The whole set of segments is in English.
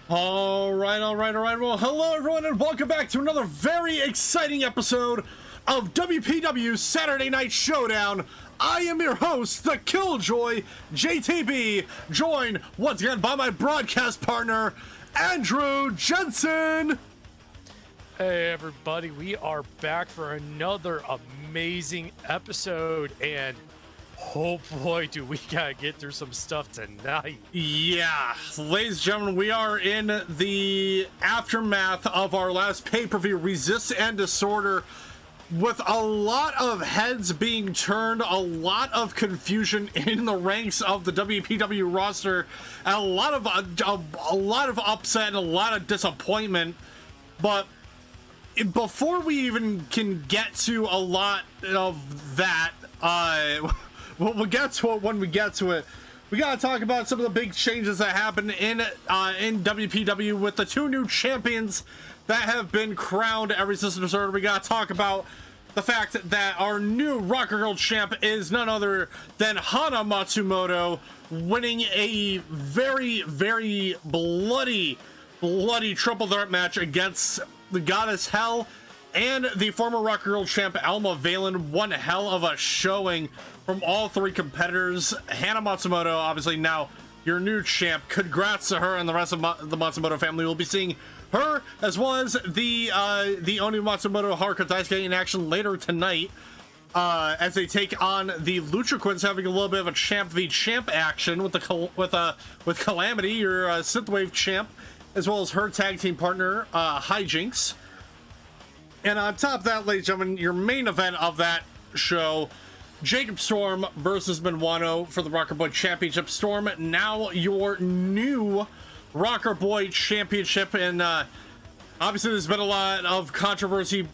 All right. Well, hello everyone and welcome back to another very exciting episode of WPW Saturday Night Showdown. I am your host, the Killjoy, JTB, joined once again by my broadcast partner, Andrew Jensen. Hey everybody, we are back for another amazing episode, and oh boy, do we gotta get through some stuff tonight. Yeah, ladies and gentlemen, we are in the aftermath of our last pay-per-view, Resist and Disorder, with a lot of heads being turned, a lot of confusion in the ranks of the WPW roster, and a lot of upset and a lot of disappointment. But before we even can get to a lot of that, we'll get to it when we get to it. We gotta talk about some of the big changes that happened in WPW with the two new champions that have been crowned every system disorder. We gotta talk about the fact that our new Rocker Girl champ is none other than Hana Matsumoto, winning a very, very bloody triple threat match against the Goddess Hell and the former Rocker Girl champ Alma Valen. One hell of a showing from all three competitors. Hana Matsumoto, obviously now your new champ. Congrats to her and the rest of the Matsumoto family. We'll be seeing her as well as the Oni Matsumoto Haruka Daisuke in action later tonight as they take on the Lucha Quinns, having a little bit of a champ v champ action with Calamity, your synthwave champ, as well as her tag team partner, Hijinks. And on top of that, ladies and gentlemen, your main event of that show, Jacob Storm versus Minuano for the Rocker Boy Championship. Storm, now your new Rocker Boy Championship. And obviously there's been a lot of controversy,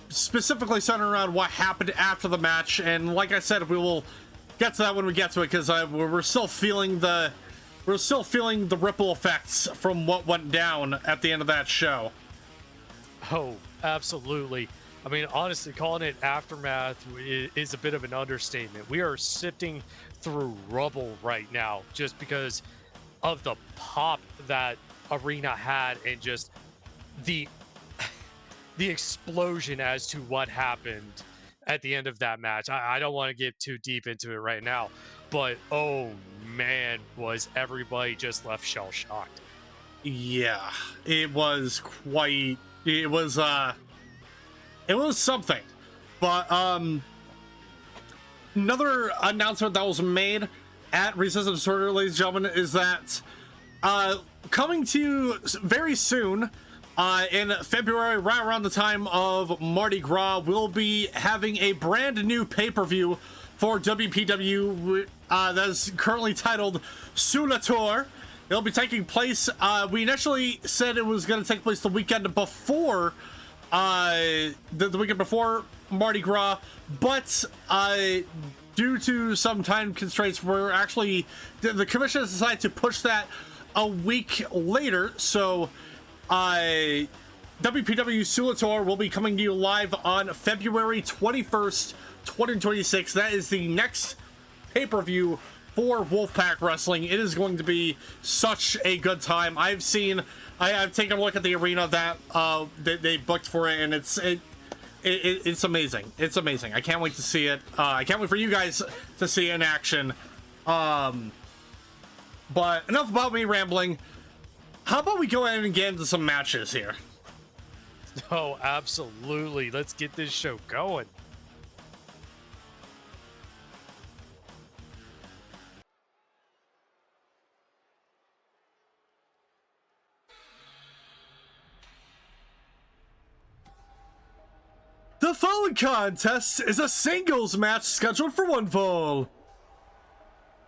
specifically centered around what happened after the match. And like I said, we will get to that when we get to it, because we're still feeling the ripple effects from what went down at the end of that show. Oh, absolutely. I mean, honestly, calling it aftermath is a bit of an understatement. We are sifting through rubble right now just because of the pop that Arena had and just the explosion as to what happened at the end of that match. I don't want to get too deep into it right now, but oh man, was everybody just left shell-shocked. Yeah, it was something. But another announcement that was made at Resist and Disorder, ladies and gentlemen, is that coming to you very soon in February, right around the time of Mardi Gras, we'll be having a brand new pay-per-view for WPW that is currently titled Sulator. It'll be taking place, we initially said it was going to take place the weekend before the weekend before Mardi Gras, but due to some time constraints, we're actually, the commission has decided to push that a week later. So WPW Sulator will be coming to you live on February 21st, 2026. That is the next pay-per-view for Wolfpack Wrestling. It is going to be such a good time. I've taken a look at the arena that they booked for it, and it's amazing. It's amazing. I can't wait to see it. I can't wait for you guys to see it in action. But enough about me rambling. How about we go ahead and get into some matches here? Oh, absolutely. Let's get this show going. The following contest is a singles match scheduled for one fall.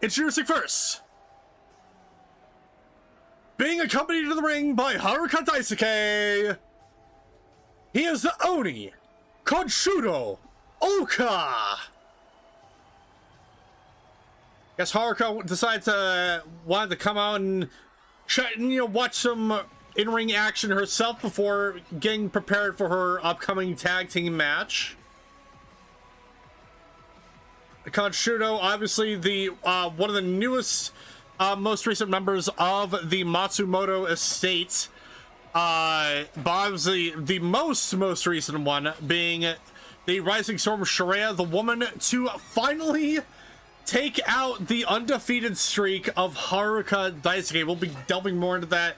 Introducing first, being accompanied to the ring by Haruka Daisuke, he is the Oni Kanshudo Oka. Guess Haruka decided to wanted to come out and try, watch some in-ring action herself before getting prepared for her upcoming tag team match. Kanshudo, obviously the one of the newest most recent members of the Matsumoto estate. Obviously, the most recent one being the Rising Storm Shuria, the woman to finally take out the undefeated streak of Haruka Daisuke. We'll be delving more into that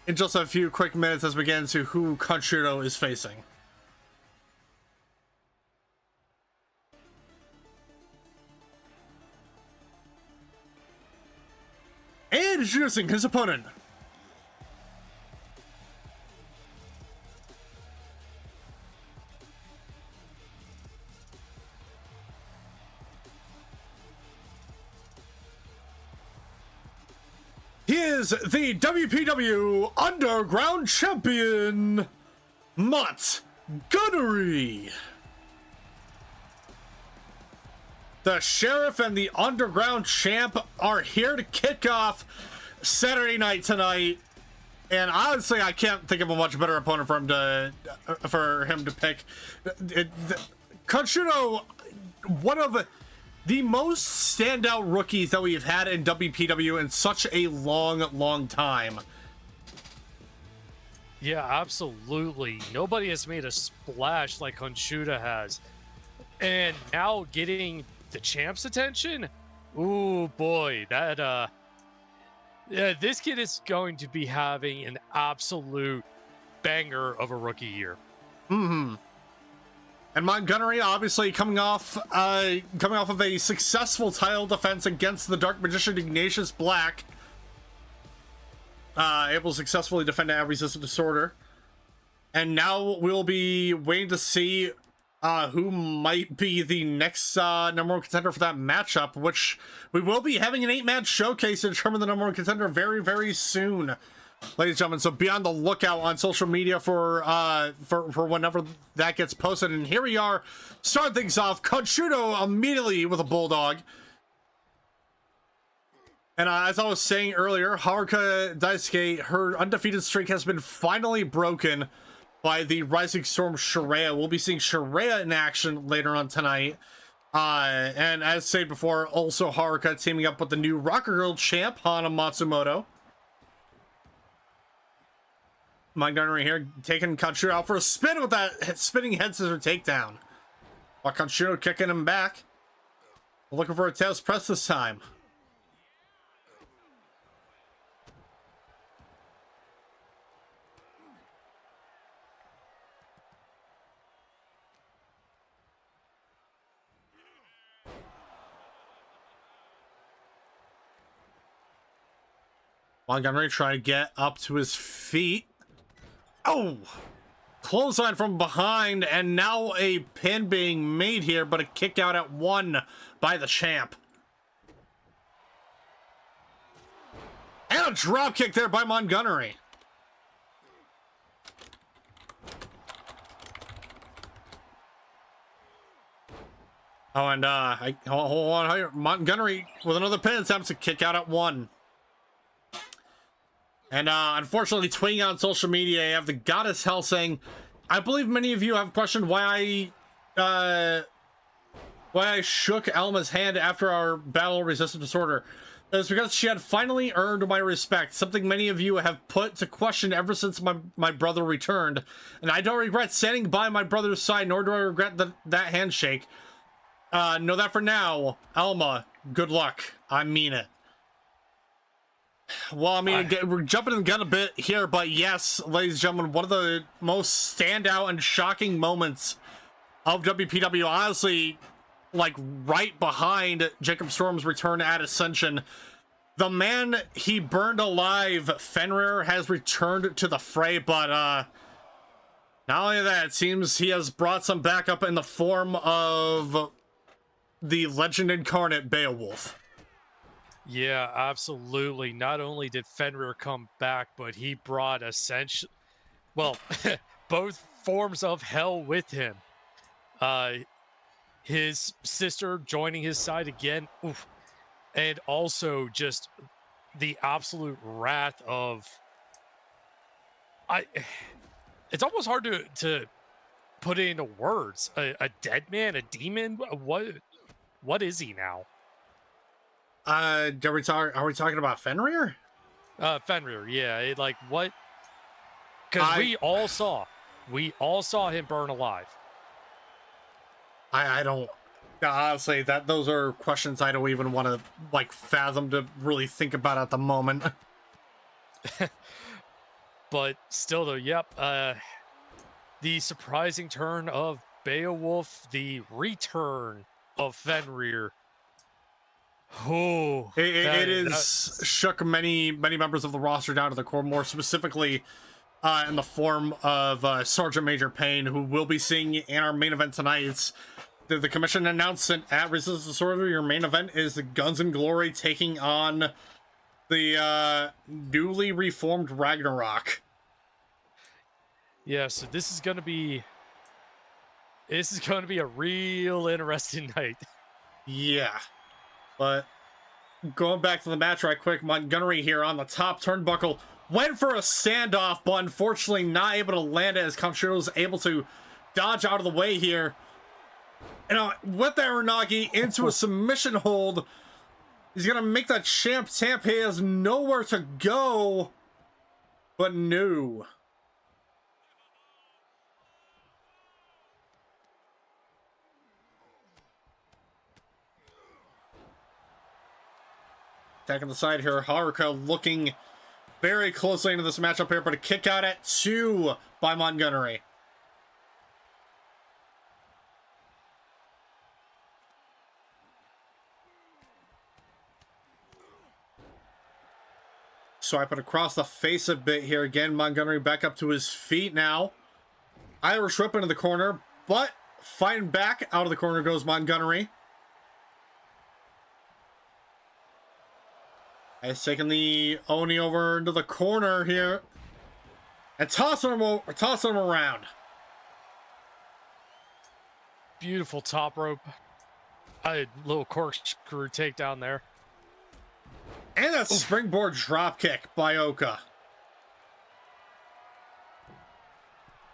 in just a few quick minutes as we get into who Kanshudo is facing. And introducing his opponent. He is the WPW Underground Champion, Montgunnery. The Sheriff and the Underground Champ are here to kick off Saturday night tonight. And honestly, I can't think of a much better opponent for him to pick. Kanshudo, one of the most standout rookies that we've had in WPW in such a long time. Yeah, absolutely. Nobody has made a splash like Kanshudo has. And now getting the champ's attention? Ooh, boy, that, yeah, this kid is going to be having an absolute banger of a rookie year. Mm-hmm. And Montgunnery obviously coming off of a successful title defense against the Dark Magician Ignatius Black. Able to successfully defend at Resistant Disorder. And now we'll be waiting to see who might be the next number one contender for that matchup, which we will be having an 8-match showcase to determine the number one contender very soon, ladies and gentlemen. So be on the lookout on social media for whenever that gets posted. And here we are, start things off. Kanshudo immediately with a bulldog. And as I was saying earlier, Haruka Daisuke, her undefeated streak has been finally broken by the Rising Storm Shuria. We'll be seeing Shuria in action later on tonight. And as said before, also Haruka teaming up with the new Rocker Girl champ, Hana Matsumoto. Montgunnery here taking Kanshudo out for a spin with that spinning head scissor takedown. While Kanshudo kicking him back. Looking for a tails press this time. Montgunnery trying to get up to his feet. Oh! Clothesline from behind, and now a pin being made here, but a kick out at 1 by the champ. And a drop kick there by Montgunnery. Oh, and hold on here. Montgunnery with another pin attempts to kick out at 1. And unfortunately, tweeting on social media, you have the Goddess Hell saying, I believe many of you have questioned why I shook Alma's hand after our battle resistant disorder. It's because she had finally earned my respect, something many of you have put to question ever since my brother returned. And I don't regret standing by my brother's side, nor do I regret that handshake. Know that for now, Alma, good luck. I mean it. Well, I mean, we're jumping the gun a bit here, but yes, ladies and gentlemen, one of the most standout and shocking moments of WPW, honestly, like right behind Jacob Storm's return at Ascension. The man he burned alive, Fenrir, has returned to the fray, but not only that, it seems he has brought some backup in the form of the legend incarnate, Beowulf. Yeah, absolutely. Not only did Fenrir come back, but he brought both forms of hell with him. His sister joining his side again, oof, and also just the absolute wrath of... It's almost hard to put it into words. A dead man, a demon? What is he now? Are we talking about Fenrir? Fenrir, yeah. Like what? Because we all saw him burn alive. I don't honestly, that those are questions I don't even want to like fathom to really think about at the moment. But still, though, yep. The surprising turn of Beowulf, the return of Fenrir. Oh, it is shook many members of the roster down to the core. More specifically, in the form of Sergeant Major Payne, who we'll be seeing in our main event tonight. It's the commission announced that at Resistance Order, your main event is the Guns and Glory taking on the newly reformed Ragnarok. Yeah, so this is gonna be a real interesting night. Yeah, but going back to the match right quick, Montgunnery here on the top turnbuckle went for a standoff, but unfortunately not able to land it as Kanshudo was able to dodge out of the way here. And with that Uranagi into a submission hold, he's gonna make that champ tap. He has nowhere to go, but no. Back on the side here, Haruka looking very closely into this matchup here, but a kick out at 2 by Montgunnery. Swipe it across the face a bit here again. Montgunnery back up to his feet now. Irish whip into the corner, but fighting back out of the corner goes Montgunnery. He's taking the Oni over into the corner here and tossing him around. Beautiful top rope. A little corkscrew takedown there. And a springboard dropkick by Oka.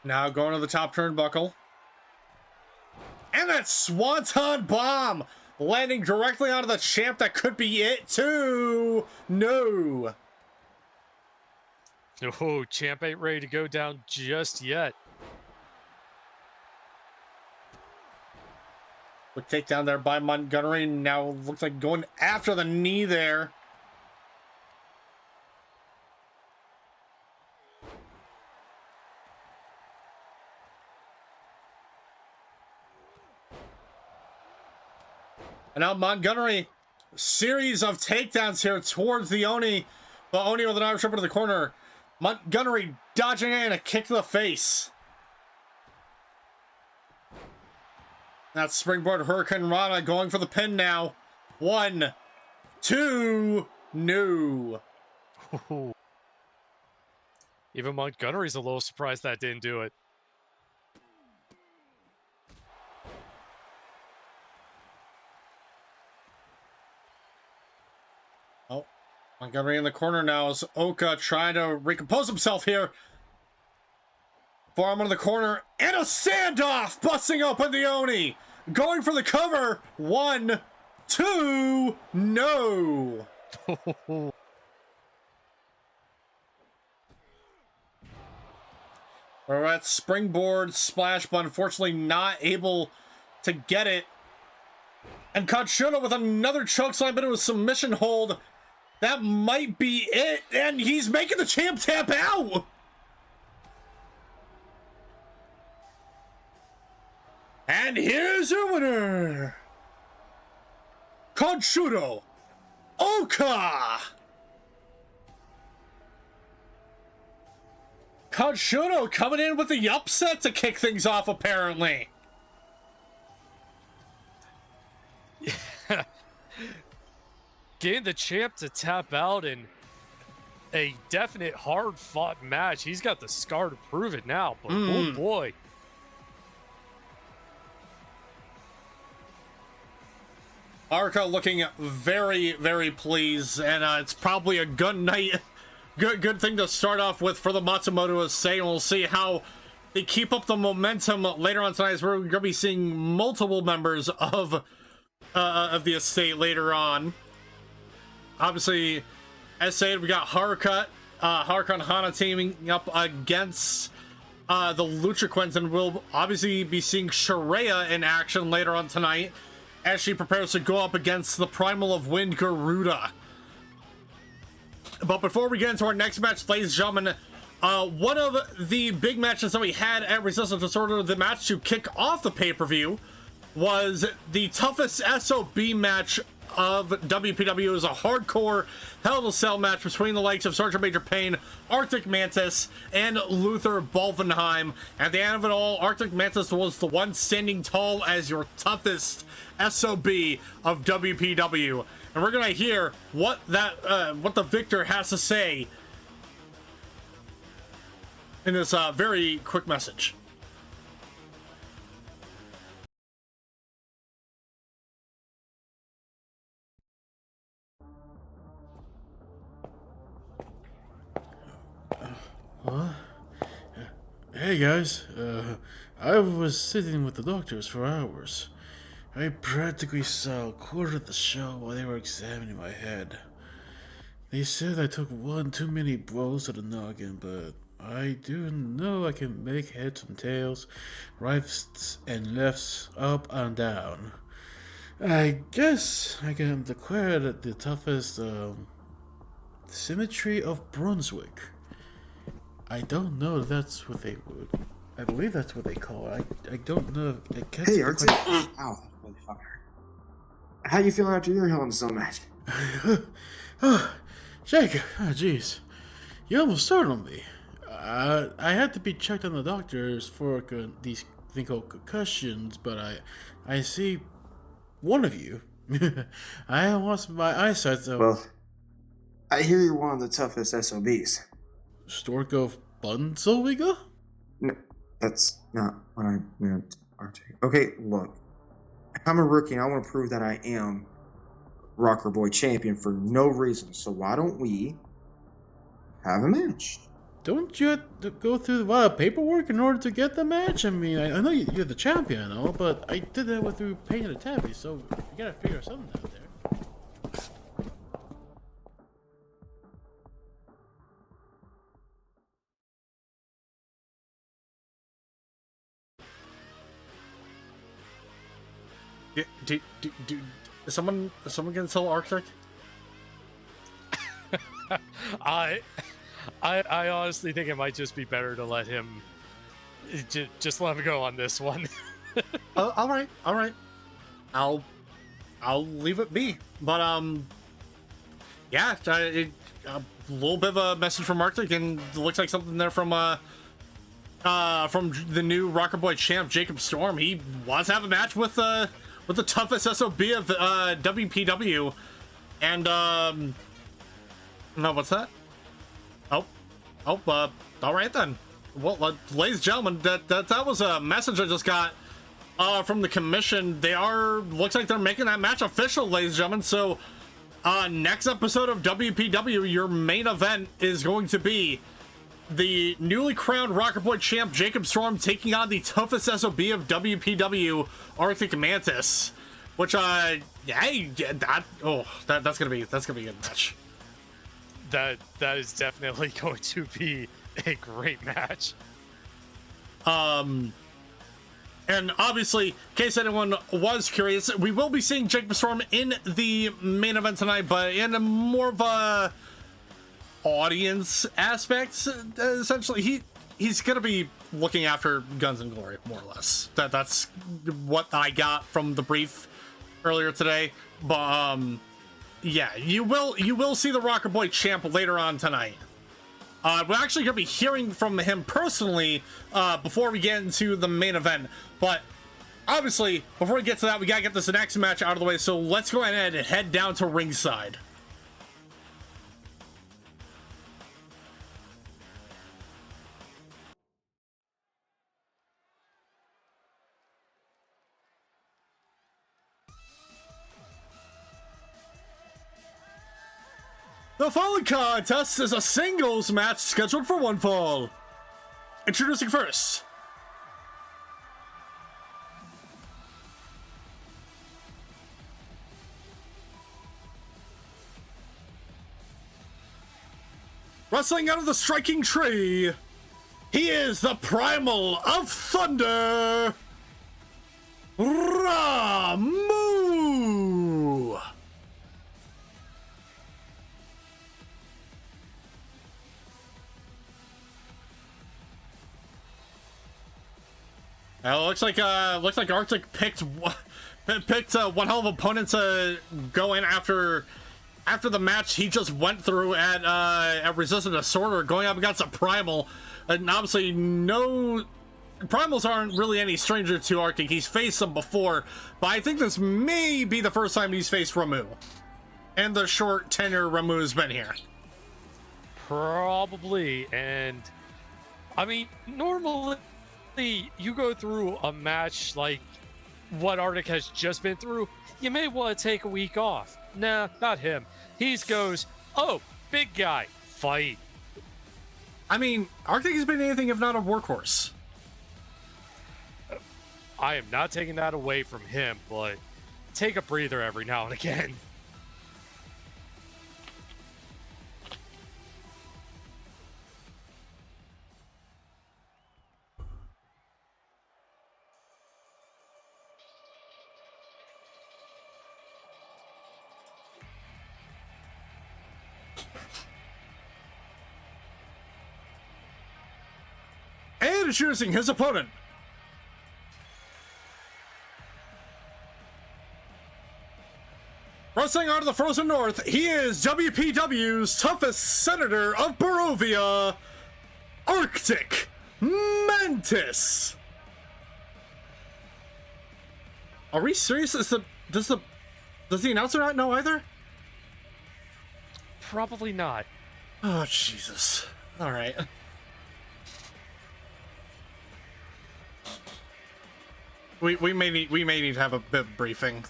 Now going to the top turnbuckle. And that swanton bomb landing directly onto the champ. That could be it too. No. Oh, champ ain't ready to go down just yet. Quick takedown there by Montgunnery. Now looks like going after the knee there. And now Montgunnery, series of takedowns here towards the Oni. The Oni with an Irish whip into the corner. Montgunnery dodging in a kick to the face. That's springboard Hurricane Rana going for the pin now. 1, 2, no. Even Montgunnery's a little surprised that didn't do it. Oh, Montgunnery in the corner now as Oka trying to recompose himself here. Forearm into the corner and a standoff, busting open the Oni. Going for the cover. 1, 2, no. All right, springboard splash, but unfortunately not able to get it. And Kanshudo with another chokeslam into a submission hold. That might be it, and he's making the champ tap out. And here's your winner, Kanshudo Oka. Kanshudo coming in with the upset to kick things off, apparently. Getting the champ to tap out in a definite hard-fought match. He's got the scar to prove it now, but oh boy. Haruka looking very, very pleased, and it's probably a good night. Good thing to start off with for the Matsumoto as Sayden. We'll see how they keep up the momentum later on tonight, as we're going to be seeing multiple members of the estate later on. obviously, as said, we got Haruka and Hana teaming up against the Lucha Quinns, and we'll obviously be seeing Shuria in action later on tonight as she prepares to go up against the Primal of Wind Garuda. But before we get into our next match, ladies and gentlemen, one of the big matches that we had at Resistance Disorder, the match to kick off the pay-per-view, was the toughest SOB match of WPW. It was a hardcore Hell in a Cell match between the likes of Sergeant Major Payne, Arctic Mantis, and Luther Bolvenheim. At the end of it all, Arctic Mantis was the one standing tall as your toughest SOB of WPW. And we're gonna hear what the victor has to say in this very quick message. Hey guys, I was sitting with the doctors for hours. I practically saw a quarter of the show while they were examining my head. They said I took one too many blows to the noggin, but I do know I can make heads and tails, rights and lefts, up and down. I guess I can declare that the toughest, Symmetry of Brunswick. I don't know if that's what they would. I believe that's what they call it. I don't know. Hey, Artsy. Ow, holy fuck. How you feeling after your Hell in a Cell match? Oh, Jacob. Oh, jeez. You almost startled me. I had to be checked on the doctors for these thing called concussions, but I see one of you. I lost my eyesight, so... Well, I hear you're one of the toughest SOBs. Stork of Bunzelwiga? No, that's not what I meant, Archie. Okay, look. I'm a rookie and I want to prove that I am Rocker Boy champion for no reason. So why don't we have a match? Don't you have to go through a lot of paperwork in order to get the match? I mean, I know you're the champion and all, but I did that through paying the tabby, so you gotta figure something out there. Is someone gonna tell Arctic? I honestly think it might just be better to let him just let him go on this one. All right. I'll leave it be. But yeah, a little bit of a message from Arctic, and it looks like something there from the new Rocker Boy champ Jacob Storm. He wants to have a match with the toughest SOB of WPW, and no, what's that? All right then. Well, ladies and gentlemen, that was a message I just got from the commission. Looks like they're making that match official, ladies and gentlemen. So next episode of WPW, your main event is going to be the newly crowned Rocker Boy champ Jacob Storm taking on the toughest SOB of WPW, Arctic Mantis. Which that's gonna be a good match. That is definitely going to be a great match. And obviously, in case anyone was curious, we will be seeing Jacob Storm in the main event tonight, but in a more of a audience aspect. Essentially, he's gonna be looking after Guns and Glory, more or less. That's what I got from the brief earlier today. But yeah, you will see the Rocker Boy champ later on tonight. We're actually gonna be hearing from him personally before we get into the main event. But obviously, before we get to that, we gotta get this next match out of the way. So let's go ahead and head down to ringside. The following contest is a singles match scheduled for one fall. Introducing first, Wrestling out of the striking tree, he is the primal of thunder, Ramuh. Looks like Arctic picked one hell of opponent to go in after the match he just went through at Resistant Disorder, going up against a Primal. And obviously, Primals aren't really any stranger to Arctic. He's faced them before, but I think this may be the first time he's faced Ramuh. And the short tenure Ramuh's been here. Probably, and I mean, normally you go through a match like what Arctic has just been through, you may want to take a week off. Nah, not him. He goes, oh, big guy, fight. I mean, Arctic has been anything if not a workhorse. I am not taking that away from him, but take a breather every now and again. And introducing his opponent. Wrestling out of the Frozen North, he is WPW's toughest senator of Barovia, Arctic Mantis. Are we serious? Does the announcer not know either? Probably not. Oh, Jesus. All right. We may need to have a bit of briefing.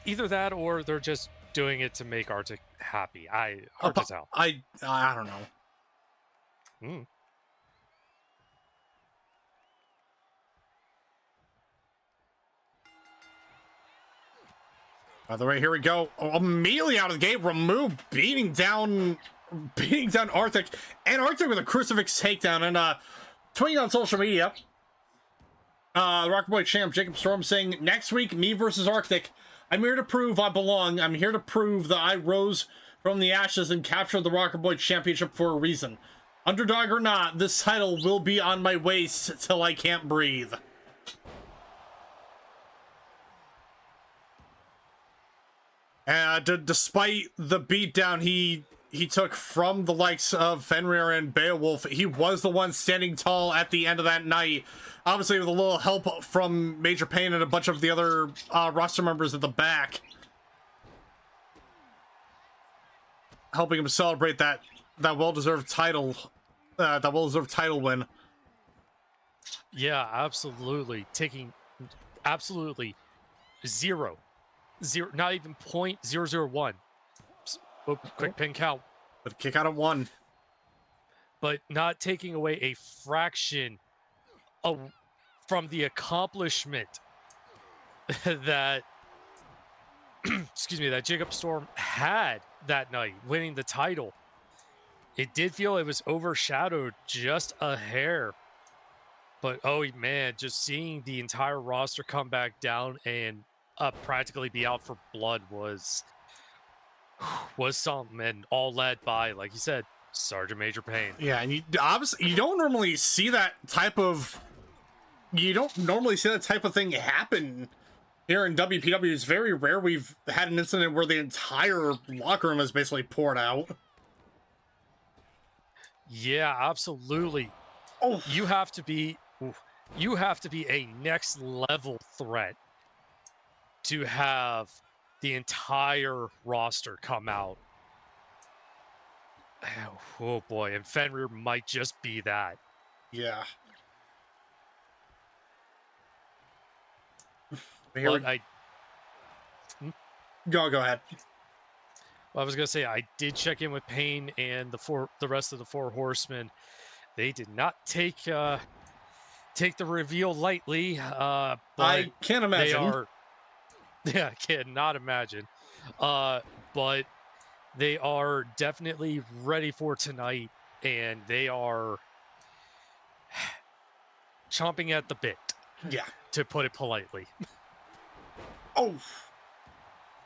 Either that, or they're just doing it to make Arctic happy. Hard to tell. I don't know. By the way, here we go. Immediately out of the gate, Ramuh beating down Arctic, and Arctic with a crucifix takedown. And tweeting on social media, the Rocker Boy champ Jacob Storm saying, "Next week, me versus Arctic. I'm here to prove I belong. I'm here to prove that I rose from the ashes and captured the Rocker Boy Championship for a reason. Underdog or not, this title will be on my waist till I can't breathe." And despite the beatdown he took from the likes of Fenrir and Beowulf, he was the one standing tall at the end of that night. Obviously with a little help from Major Payne and a bunch of the other roster members at the back, helping him celebrate that well-deserved title, win. Yeah, absolutely. Taking absolutely zero, not even .001. Oh, quick pin count. But kick out at 1. But not taking away a fraction from the accomplishment that excuse me, that Jacob Storm had that night, winning the title. It did feel it was overshadowed just a hair. But oh man, just seeing the entire roster come back down and practically be out for blood was something, and all led by, like you said, Sergeant Major Payne. Yeah, and you don't normally see that type of thing happen here in WPW. It's very rare we've had an incident where the entire locker room is basically poured out. Yeah, absolutely. Oh, You have to be a next level threat to have the entire roster come out. Oh boy, and Fenrir might just be that. yeah. But Go ahead. I was gonna say, I did check in with Payne and the rest of the 4 horsemen. They did not take the reveal lightly. But I can't imagine. I cannot imagine. But They are definitely ready for tonight, and they are chomping at the bit. Yeah. To put it politely. Oh.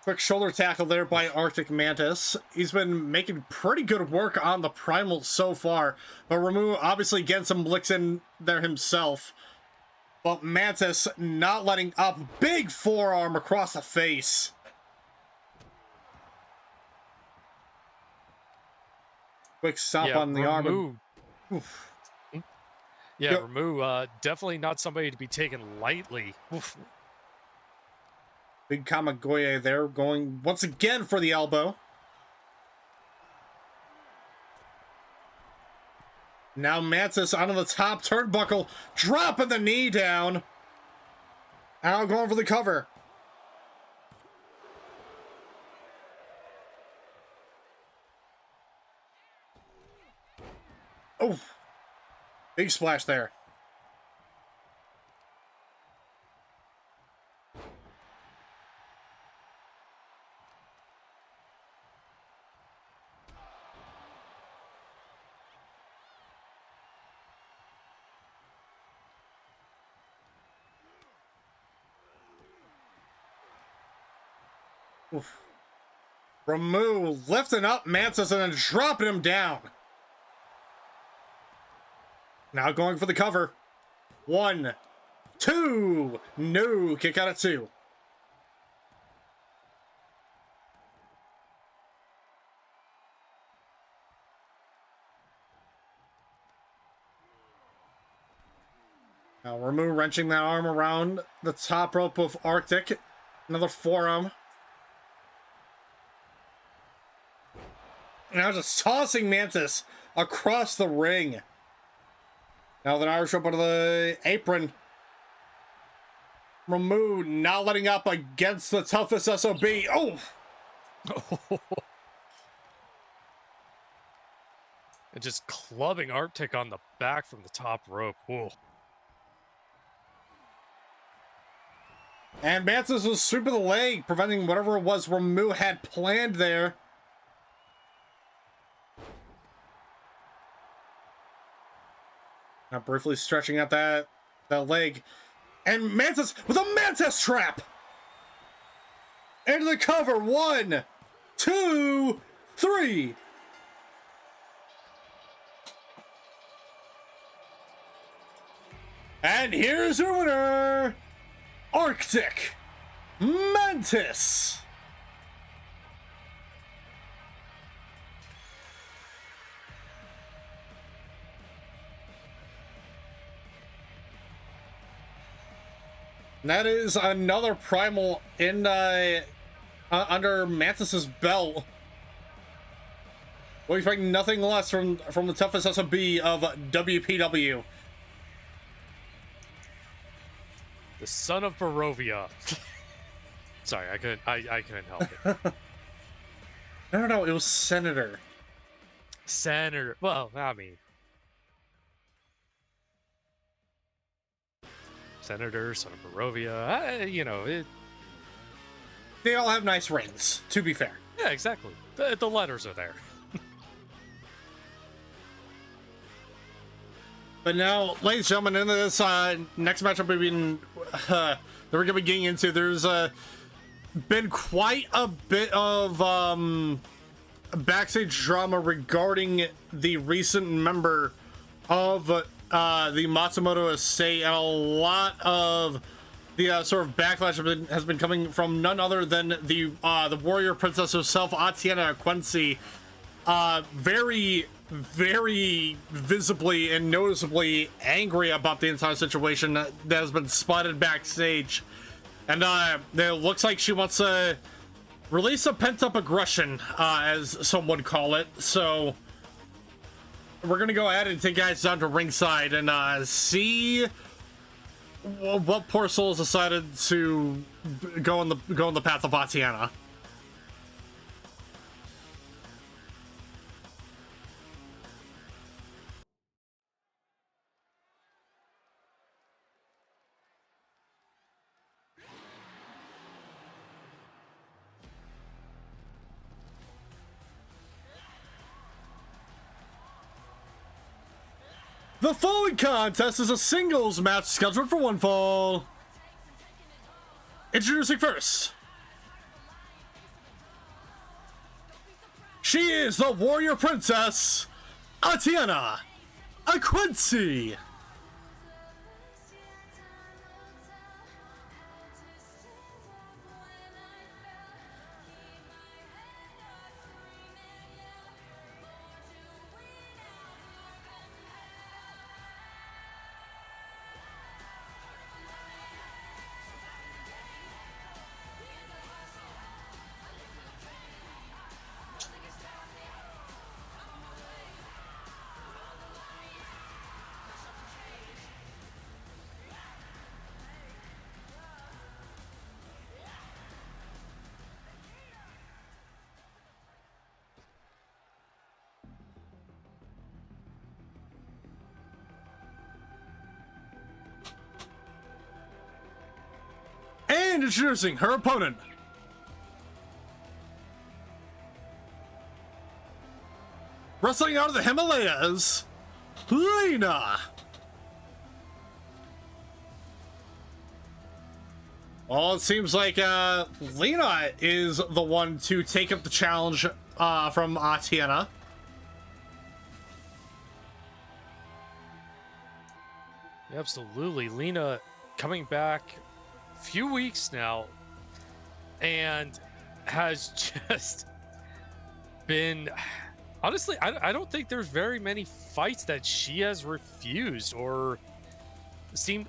Quick shoulder tackle there by Arctic Mantis. He's been making pretty good work on the Primal so far, but Ramuh obviously getting some licks in there himself. But Mantis not letting up. Big forearm across the face. Quick stop on the arm. Oof. Yeah, Ramuh, definitely not somebody to be taken lightly. Oof. Big Kamagoye there, going once again for the elbow. Now Mantis onto the top turnbuckle, dropping the knee down. Now going for the cover. Oh, big splash there. Oof. Ramuh lifting up Mantis and then dropping him down. Now going for the cover. 1, 2. No, kick out at 2. Now Ramuh wrenching that arm around the top rope of Arctic. Another forearm. Now just tossing Mantis across the ring. Now the Irish up onto the apron. Ramuh not letting up against the toughest SOB. Oh! And just clubbing Arctic on the back from the top rope. Whoa. And Mantis was sweeping the leg, preventing whatever it was Ramuh had planned there. Now briefly stretching out that leg. And Mantis with a Mantis trap! Into the cover. 1, 2, 3. And here's your winner, Arctic Mantis. And that is another Primal in under Mantis's belt. We expect nothing less from the toughest SOB of WPW. The son of Barovia. Sorry, I couldn't help it. No, it was Senator. Senator. Well, I mean, Senator, son of Barovia. You know, it. They all have nice rings, to be fair. Yeah, exactly. The letters are there. But now, ladies and gentlemen, in this next matchup that we're going to be getting into, there's been quite a bit of backstage drama regarding the recent member of the Matsumoto estate, and a lot of the sort of backlash has been coming from none other than the warrior princess herself, Atiena Ekwensi. Very visibly and noticeably angry about the entire situation that has been spotted backstage. And it looks like she wants to release a pent-up aggression, as some would call it. So we're gonna go ahead and take guys down to ringside and see what poor souls decided to go on the path of Atiena. The following contest is a singles match scheduled for one fall. Introducing first. She is the warrior princess, Atiena, Ekwensi. And introducing her opponent. Wrestling out of the Himalayas, Leina. Well, it seems like Leina is the one to take up the challenge from Atiena. Absolutely. Leina coming back few weeks now and has just been, honestly, I don't think there's very many fights that she has refused or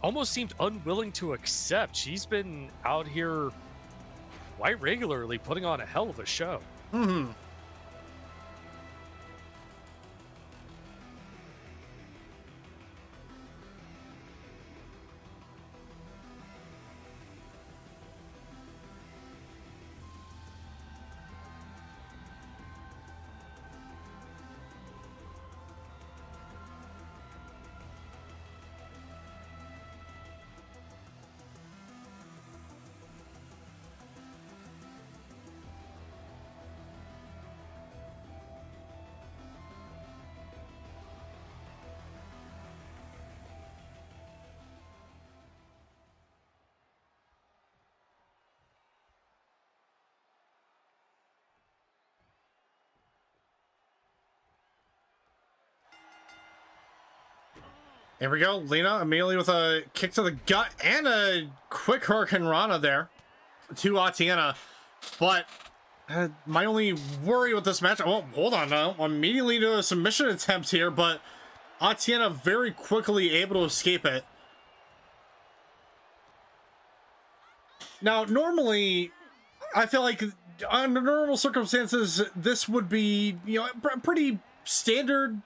almost seemed unwilling to accept. She's been out here quite regularly putting on a hell of a show. Mm-hmm. There we go. Leina immediately with a kick to the gut and a quick Hurricane Rana there to Atiena. But my only worry with this match, oh, hold on now. Immediately to a submission attempt here, but Atiena very quickly able to escape it. Now, normally, I feel like under normal circumstances, this would be, you know, pretty standard,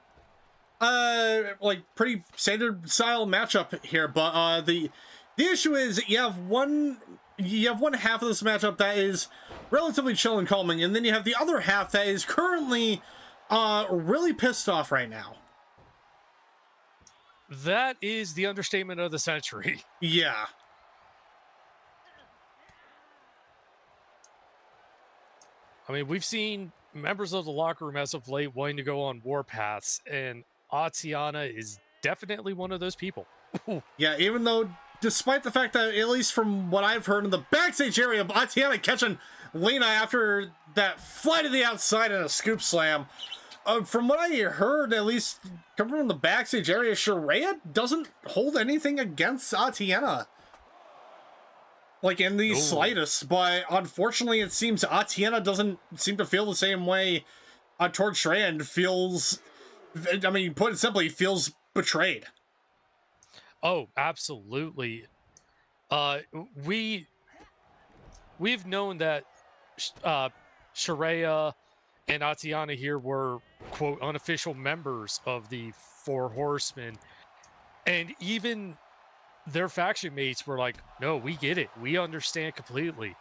like pretty standard style matchup here. But the issue is you have one half of this matchup that is relatively chill and calming, and then you have the other half that is currently really pissed off right now. That is the understatement of the century. Yeah. I mean, we've seen members of the locker room as of late wanting to go on warpaths, and Atiena is definitely one of those people. Yeah, even though, despite the fact that, at least from what I've heard in the backstage area, Atiena catching Leina after that fly to the outside and a scoop slam. From what I heard, at least coming from the backstage area, Shuria doesn't hold anything against Atiena. Like, in the slightest, but unfortunately it seems Atiena doesn't seem to feel the same way towards Shuria and feels, I mean, put it simply, feels betrayed. Oh, absolutely. We've known that Shuria and Atiena here were, quote, unofficial members of the Four Horsemen, and even their faction mates were like, no, we get it. We understand completely.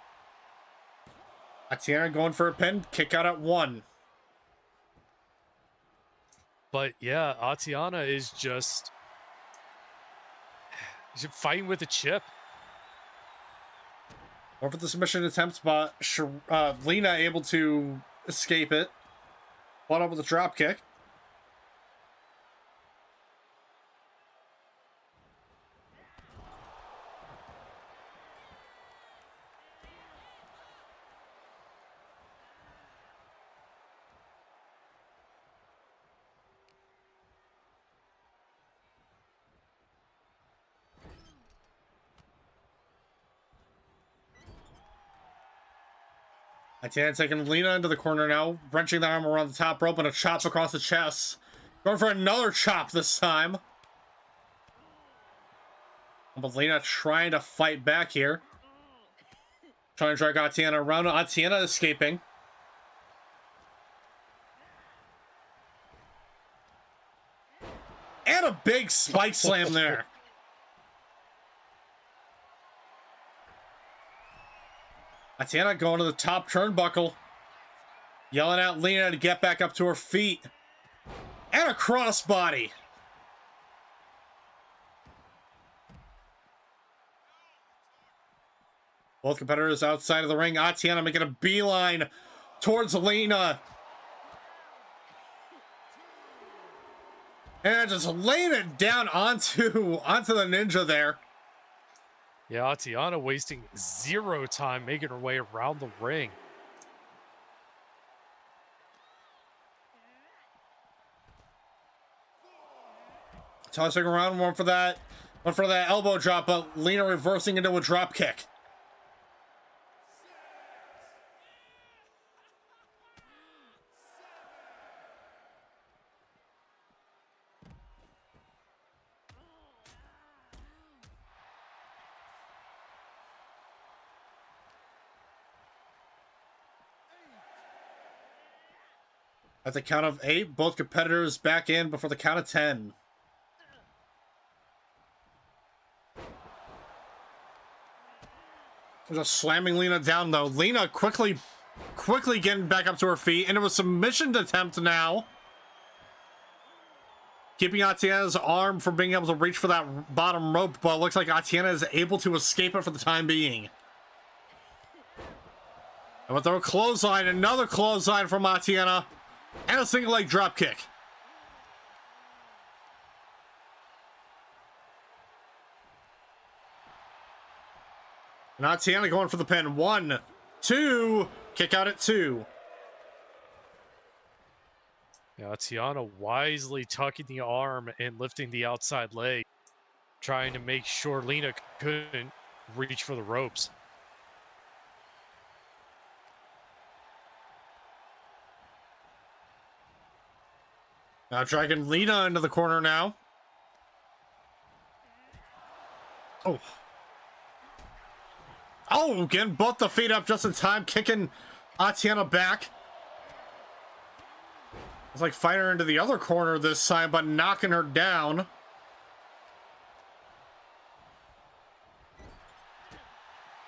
Atiena going for a pin, kick out at 1. But yeah, Atiena is just fighting with a chip. Over the submission attempts, but Leina able to escape it. Followed up with a drop kick. Atiena taking Leina into the corner now, wrenching the arm around the top rope and a chop across the chest. Going for another chop this time. But Leina trying to fight back here. Trying to drag Atiena around. Atiena escaping. And a big spike slam there. Atiena going to the top turnbuckle. Yelling at Leina to get back up to her feet. And a crossbody. Both competitors outside of the ring. Atiena making a beeline towards Leina. And just laying it down onto the ninja there. Yeah, Atiena wasting zero time making her way around the ring. Tossing around, one for that elbow drop, but Leina reversing into a drop kick. At the count of 8, both competitors back in before the count of 10. Just slamming Leina down though. Leina quickly getting back up to her feet into a submission attempt now. Keeping Atiena's arm from being able to reach for that bottom rope, but it looks like Atiena is able to escape it for the time being. And with a clothesline, another clothesline from Atiena. And a single leg drop kick. And Atiena going for the pin. 1, 2. Kick out at 2. Yeah, Atiena wisely tucking the arm and lifting the outside leg, trying to make sure Leina couldn't reach for the ropes. Now dragging Leina into the corner now. Oh. Oh, getting both the feet up just in time, kicking Atiena back. It's like fighting her into the other corner this time, but knocking her down.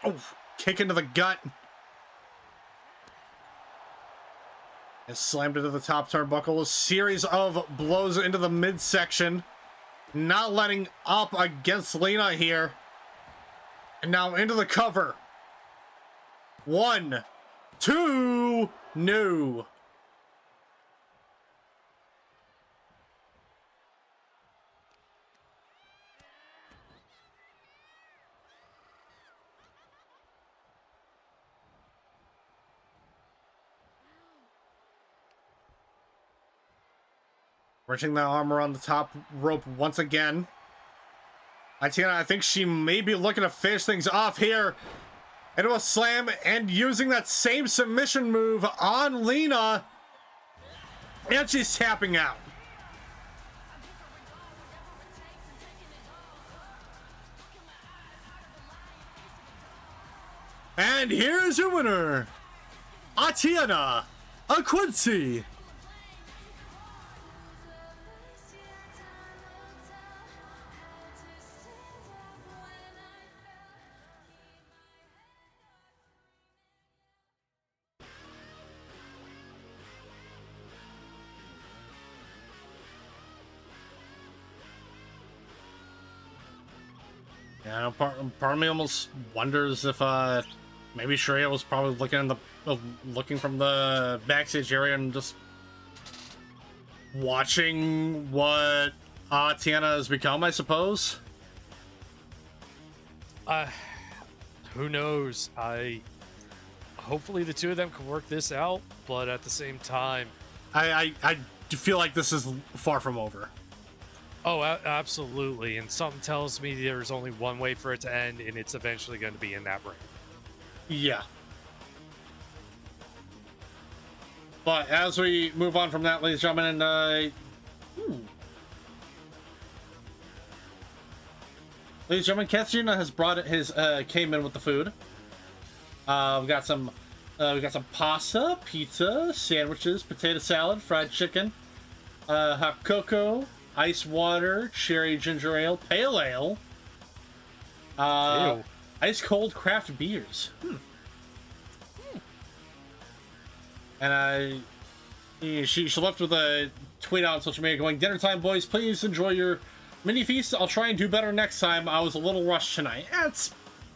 Oh, kick into the gut. And slammed into the top turnbuckle. A series of blows into the midsection. Not letting up against Leina here. And now into the cover. 1, 2, no. Wrenching that arm around the top rope once again. Atiena, I think she may be looking to finish things off here. Into a slam and using that same submission move on Leina. And she's tapping out. And here's your winner, Atiena Ekwensi. Yeah, part of me almost wonders if maybe Shuria was probably looking from the backstage area and just watching what Atiena has become, I suppose. Who knows? Hopefully the two of them can work this out, but at the same time, I feel like this is far from over. Oh, absolutely. And something tells me there's only one way for it to end, and it's eventually going to be in that ring. Yeah. But as we move on from that, ladies and gentlemen, ladies and gentlemen, Katsuna has brought his came in with the food. We got some pasta, pizza, sandwiches, potato salad, fried chicken, hot cocoa, ice water, cherry ginger ale, pale ale, ice cold craft beers. And she left with a tweet out on social media going, "Dinner time, boys. Please enjoy your mini feast. I'll try and do better next time. I was a little rushed tonight."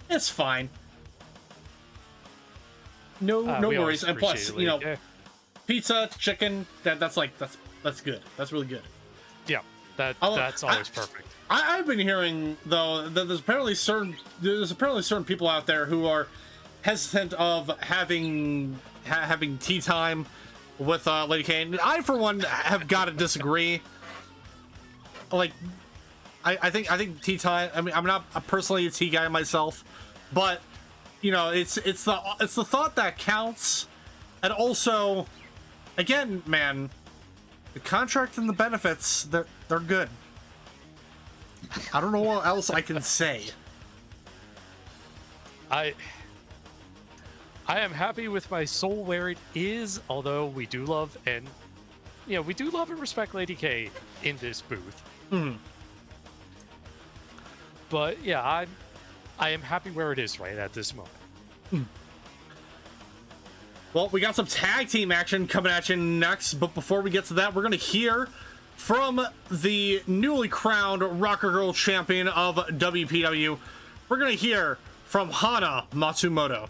It's fine. No worries. And plus, pizza, chicken. That's good. That's really good. Yeah, that's always perfect. I've been hearing though that there's apparently certain people out there who are hesitant of having tea time with Lady K. And I, for one, have got to disagree. Like, I think tea time. I mean, I'm not personally a tea guy myself, but it's the thought that counts, and also, again, man, the contract and the benefits, they're good. I don't know what else I can say. I am happy with my soul where it is, although we do love and respect Lady K in this booth. But yeah, I am happy where it is right at this moment. Well, we got some tag team action coming at you next, but before we get to that, we're going to hear from the newly crowned Rocker Girl champion of WPW. We're going to hear from Hana Matsumoto.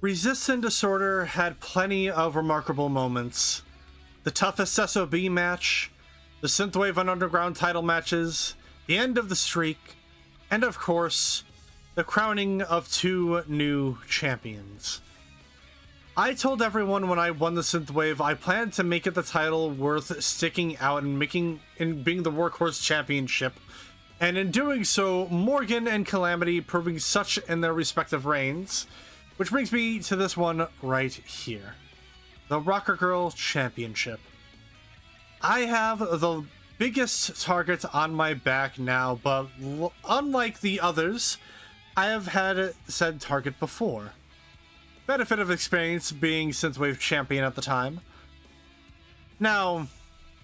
Resist and Disorder had plenty of remarkable moments. The toughest SOB match, the Synthwave and Underground title matches, the end of the streak, and of course, the crowning of two new champions. I told everyone when I won the Synthwave I planned to make it the title worth sticking out and being the Workhorse Championship, and in doing so, Morgan and Calamity proving such in their respective reigns. Which brings me to this one right here. The Rocker Girl Championship. I have the biggest target on my back now, but unlike the others, I have had said target before. Benefit of experience being Synthwave champion at the time. Now,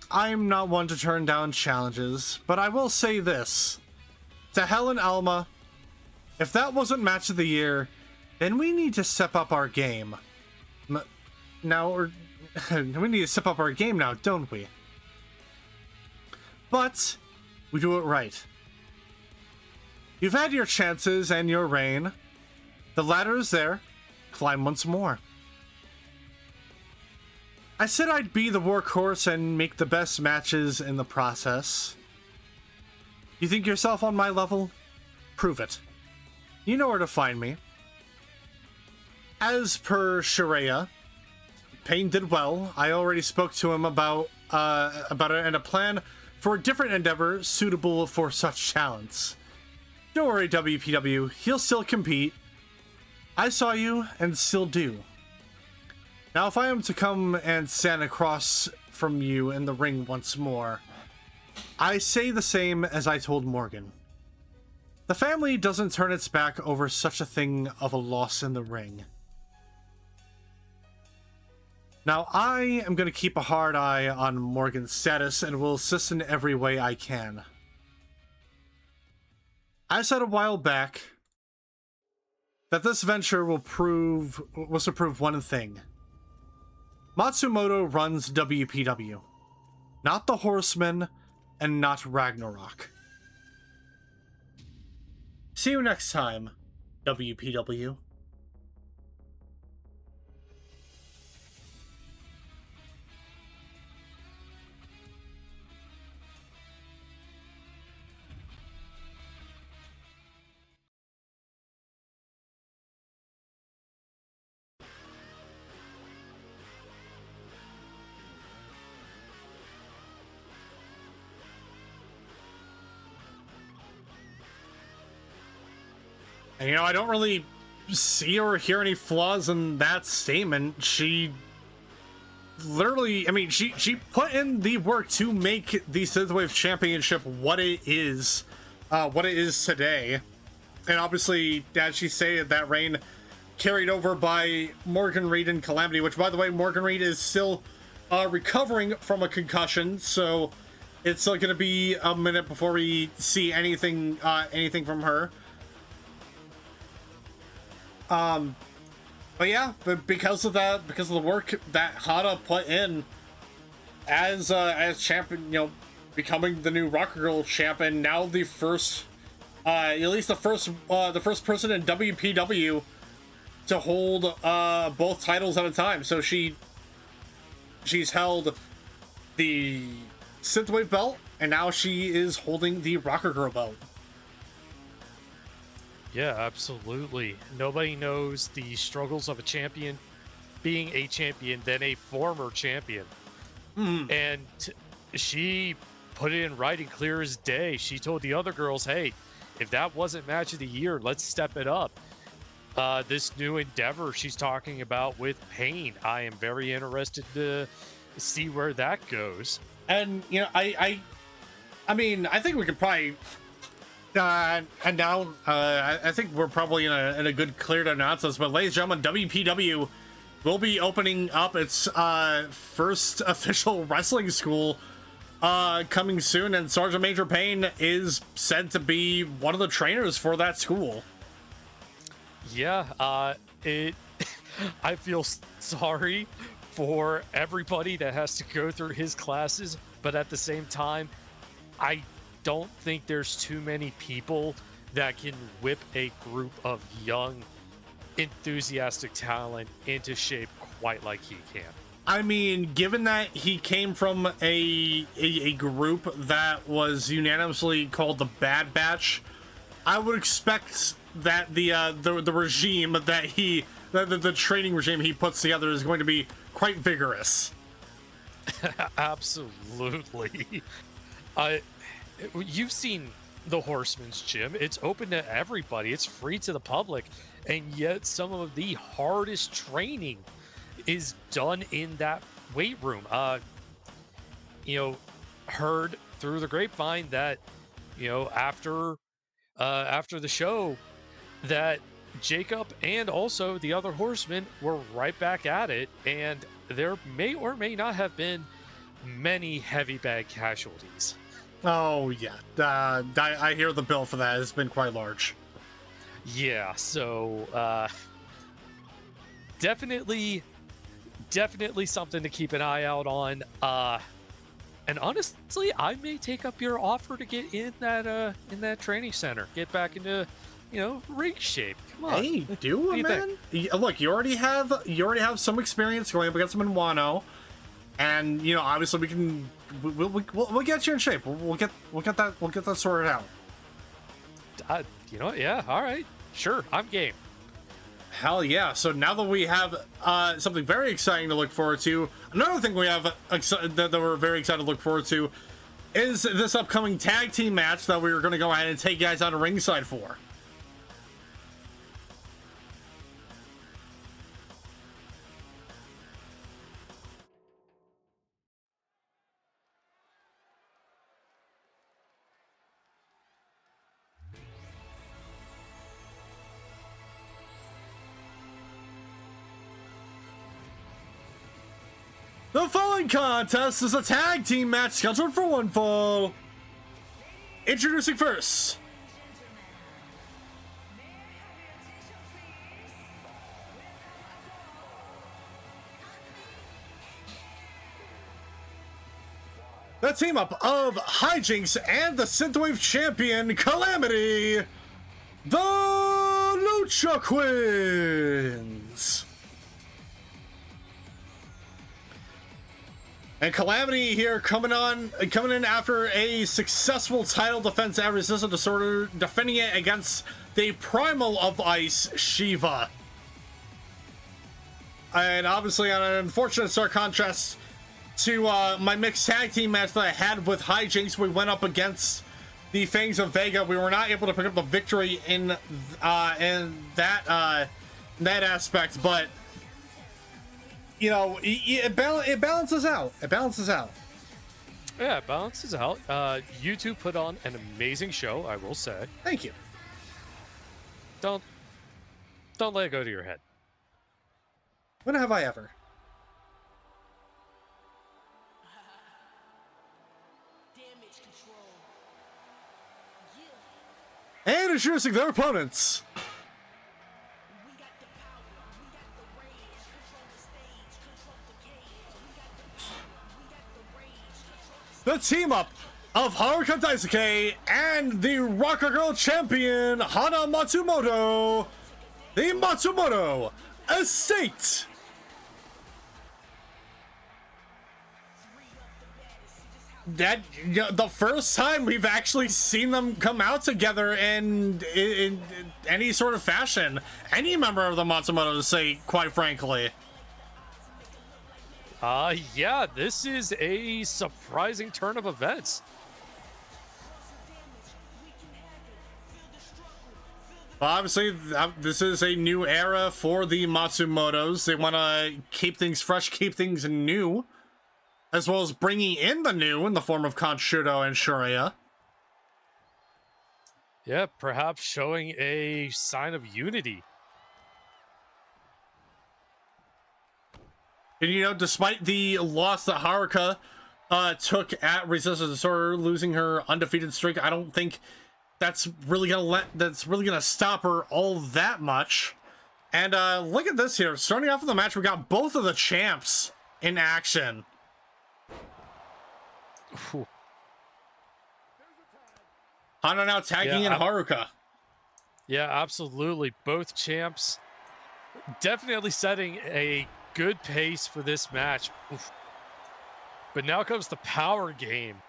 I'm not one to turn down challenges, but I will say this. To Hell and Alma, if that wasn't match of the year, then we need to step up our game. We need to step up our game now, don't we? But we do it right. You've had your chances and your reign. The ladder is there. Climb once more. I said I'd be the workhorse and make the best matches in the process. You think yourself on my level? Prove it. You know where to find me. As per Shuria, Payne did well. I already spoke to him about it and a plan for a different endeavor suitable for such talents. Don't worry, WPW, he'll still compete. I saw you and still do. Now, if I am to come and stand across from you in the ring once more, I say the same as I told Morgan. The family doesn't turn its back over such a thing of a loss in the ring. Now, I am going to keep a hard eye on Morgan's status and will assist in every way I can. I said a while back that this venture was to prove one thing. Matsumoto runs WPW, not the Horsemen and not Ragnarok. See you next time, WPW. And, you know, I don't really see or hear any flaws in that statement. She literally, I mean, she put in the work to make the Synthwave Championship what it is today. And obviously, as she stated, that reign carried over by Morgan Reed and Calamity, which, by the way, Morgan Reed is still recovering from a concussion, so it's still going to be a minute before we see anything from her. But yeah, but because of the work that Hana put in as champion, you know, becoming the new Rocker Girl champion, now the first, at least the first person in WPW to hold both titles at a time. So she's held the Synthwave belt, and now she is holding the Rocker Girl belt. Yeah, absolutely. Nobody knows the struggles of a champion being a champion than a former champion. And she put it in writing clear as day. She told the other girls, hey, if that wasn't match of the year, let's step it up. This new endeavor she's talking about with Pain, I am very interested to see where that goes. And, you know, I mean, I think we could probably and now I think we're probably in a good clear to announce this, but ladies and gentlemen, WPW will be opening up its first official wrestling school coming soon, and Sergeant Major Payne is said to be one of the trainers for that school. Yeah, I feel sorry for everybody that has to go through his classes, but at the same time, I don't think there's too many people that can whip a group of young, enthusiastic talent into shape quite like he can. I mean, given that he came from a group that was unanimously called the Bad Batch, I would expect that the regime that the training regime he puts together is going to be quite vigorous. Absolutely. You've seen the Horseman's Gym. It's open to everybody. It's free to the public, and yet some of the hardest training is done in that weight room. You know, heard through the grapevine that, you know, after the show, that Jacob and also the other Horsemen were right back at it, and there may or may not have been many heavy bag casualties. Oh yeah, I hear the bill for that has been quite large. Yeah, so definitely something to keep an eye out on. And honestly, I may take up your offer to get in that training center, get back into, you know, ring shape. Come on, hey, do it, man. Look, you already have some experience going up against some in Wano, and you know, obviously we can. We'll get you in shape. We'll get that sorted out. You know what? Yeah. All right. Sure. I'm game. Hell yeah. So now that we have something very exciting to look forward to, another thing we have that we're very excited to look forward to is this upcoming tag team match that we were going to go ahead and take you guys out of ringside for. The following contest is a tag team match scheduled for one fall. Introducing first, the team up of Hijinks and the Synthwave champion Calamity, the Lucha Quinns. And Calamity here coming in after a successful title defense at Resistance Disorder, defending it against the Primal of Ice, Shiva. And obviously on an unfortunate stark contrast to my mixed tag team match that I had with Hijinks, we went up against the Fangs of Vega. We were not able to pick up the victory in that aspect, but you know, it balances out. It balances out. Yeah, it balances out. You two put on an amazing show, I will say. Thank you. Don't let it go to your head. When have I ever? And introducing their opponents. The team up of Haruka Daisuke and the Rocker Girl champion Hana Matsumoto, the Matsumoto Estate. That, you know, the first time we've actually seen them come out together in any sort of fashion. Any member of the Matsumoto, to say quite frankly. Yeah, this is a surprising turn of events. Obviously, this is a new era for the Matsumotos. They want to keep things fresh, keep things new, as well as bringing in the new in the form of Kanshudo and Shuria. Yeah, perhaps showing a sign of unity. And, you know, despite the loss that Haruka took at Resistance Disorder, losing her undefeated streak, I don't think that's really gonna stop her all that much. And look at this here. Starting off with the match, we got both of the champs in action. Whew. Hana now tagging in Haruka. Yeah, absolutely. Both champs definitely setting a good pace for this match. Oof. But now comes the power game.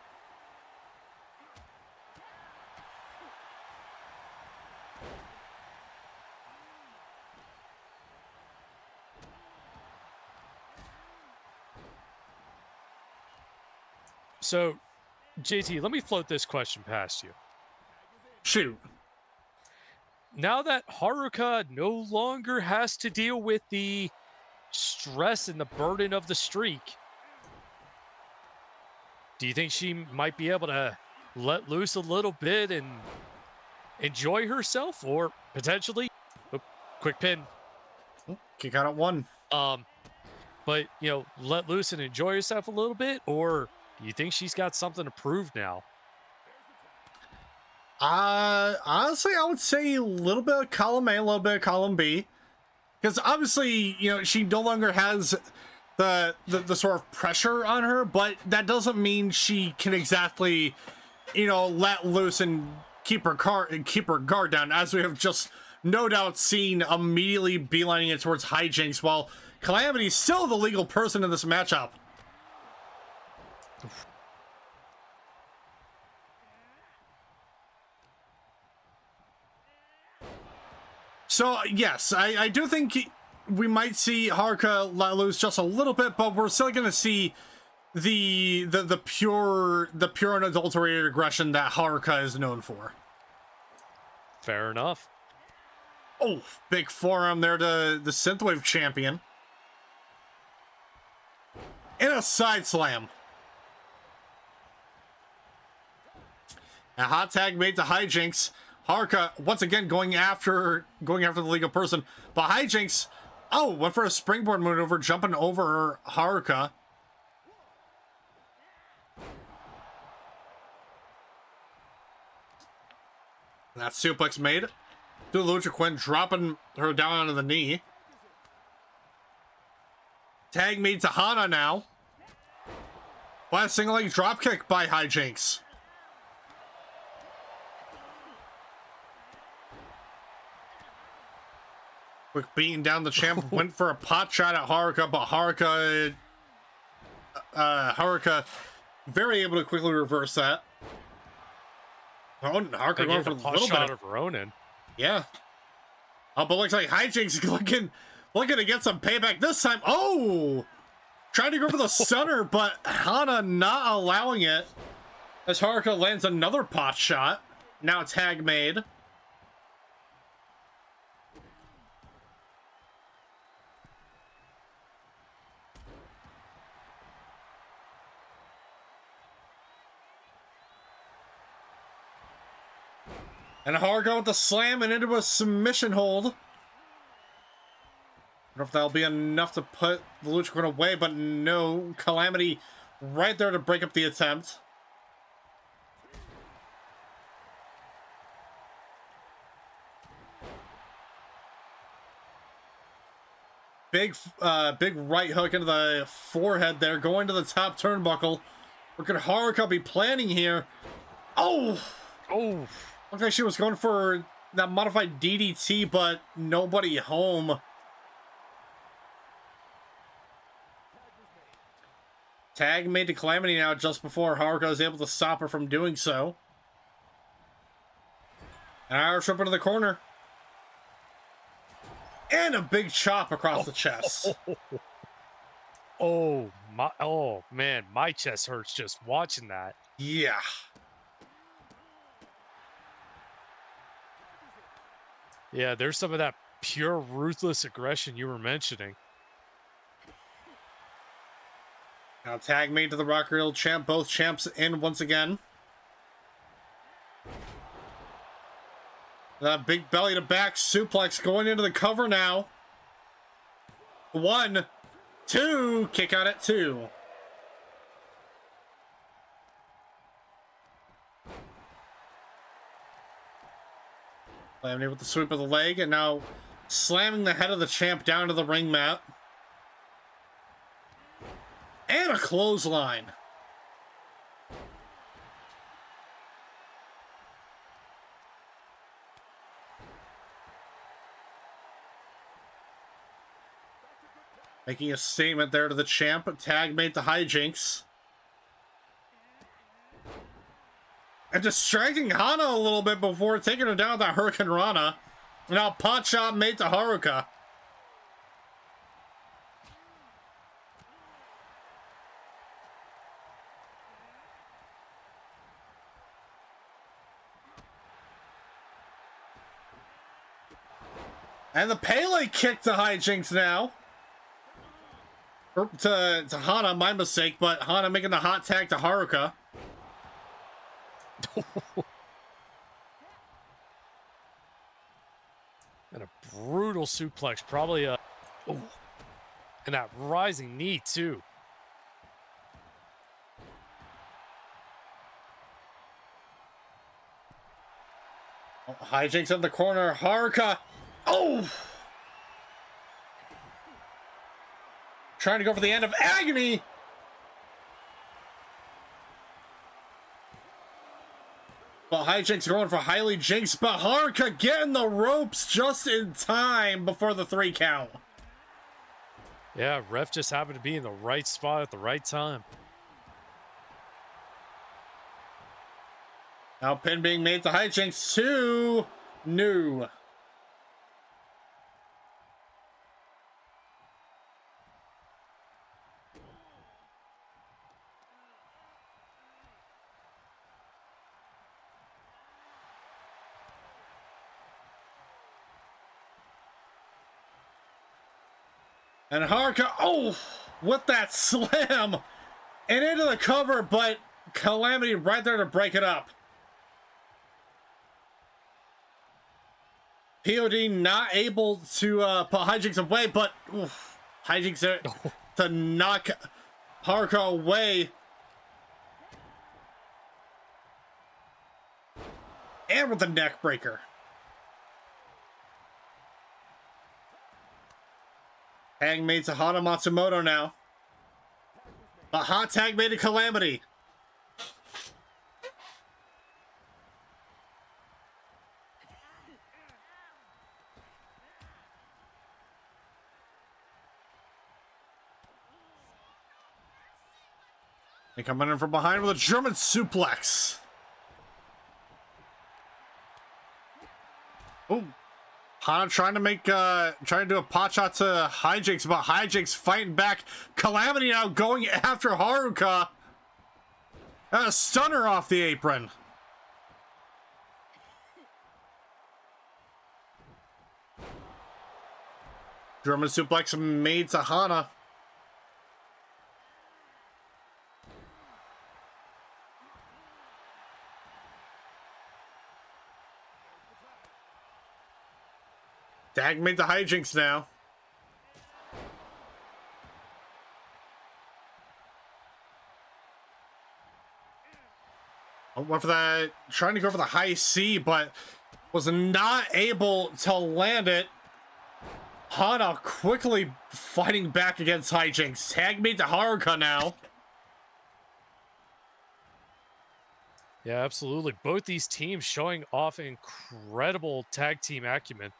So, JT, let me float this question past you. Shoot. Now that Haruka no longer has to deal with the stress and the burden of the streak, do you think she might be able to let loose a little bit and enjoy herself, or potentially quick pin, Kick out at one. but you know, let loose and enjoy herself a little bit? Or do you think she's got something to prove now? Honestly, I would say a little bit of column A, a little bit of column B. Because obviously, you know, she no longer has the sort of pressure on her, but that doesn't mean she can exactly, you know, let loose and keep her guard down, as we have just no doubt seen immediately beelining it towards hijinks, while Calamity's still the legal person in this matchup. So, yes, I do think we might see Haruka let loose just a little bit, but we're still going to see the pure unadulterated aggression that Haruka is known for. Fair enough. Oh, big forearm there to the Synthwave champion. And a side slam. A hot tag made to hijinks. Haruka once again going after the legal person, but hijinks, went for a springboard maneuver, jumping over Haruka. That suplex made. The Lucha Quinn dropping her down onto the knee. Tag made to Hana now. By a single leg dropkick by hijinks. Quick beating down the champ, went for a pot shot at Haruka, but Haruka very able to quickly reverse that. Oh, Haruka going for a little bit of Ronin. Yeah. Oh, but looks like hijinks looking to get some payback this time. Oh, trying to go for the stunner, but Hana not allowing it. As Haruka lands another pot shot. Now tag made. And Haruka with the slam and into a submission hold. I don't know if that'll be enough to put the Lucha Quinn away, but no. Calamity right there to break up the attempt. Big right hook into the forehead there, going to the top turnbuckle. What could Haruka be planning here? Oh! Oh! Looked like she was going for that modified DDT, but nobody home. Tag made to Calamity now just before Haruka was able to stop her from doing so. An Irish whip into the corner. And a big chop across the chest. Oh man, my chest hurts just watching that. Yeah. Yeah, there's some of that pure ruthless aggression you were mentioning. Now tag made to the Rock Reel champ. Both champs in once again. That big belly to back suplex going into the cover now. 1, 2, kick out at 2. Calamity with the sweep of the leg, and now slamming the head of the champ down to the ring mat. And a clothesline. Making a statement there to the champ. Tag made to hijinks. And distracting Hana a little bit before taking her down with that Hurricane Rana. Now pot shot made to Haruka. And the Pele kick to hijinks now. Or to Hana, my mistake, but Hana making the hot tag to Haruka. And a brutal suplex, probably a... Oh, and that rising knee, too. Oh, hijinks in the corner. Haruka. Oh! Trying to go for the end of agony. But hijinks going for highly jinx, but Haruka getting the ropes just in time before the 3 count. Yeah, ref just happened to be in the right spot at the right time. Now pin being made to hijinks. 2 new. And Haruka, oh, with that slam and into the cover, but Calamity right there to break it up. POD not able to put hijinks away, but oof, hijinks there to knock Haruka away. And with the neck breaker. Tag made to Hana Matsumoto now. A hot tag made to Calamity. They coming in from behind with a German suplex. Oh. Hana trying to do a pot shot to hijinks, but hijinks fighting back. Calamity now going after Haruka. A stunner off the apron. German suplex made to Hana. Tag made to hijinks now. I went for that, trying to go for the high C, but was not able to land it. Hana quickly fighting back against hijinks. Tag made to Haruka now. Yeah, absolutely. Both these teams showing off incredible tag team acumen.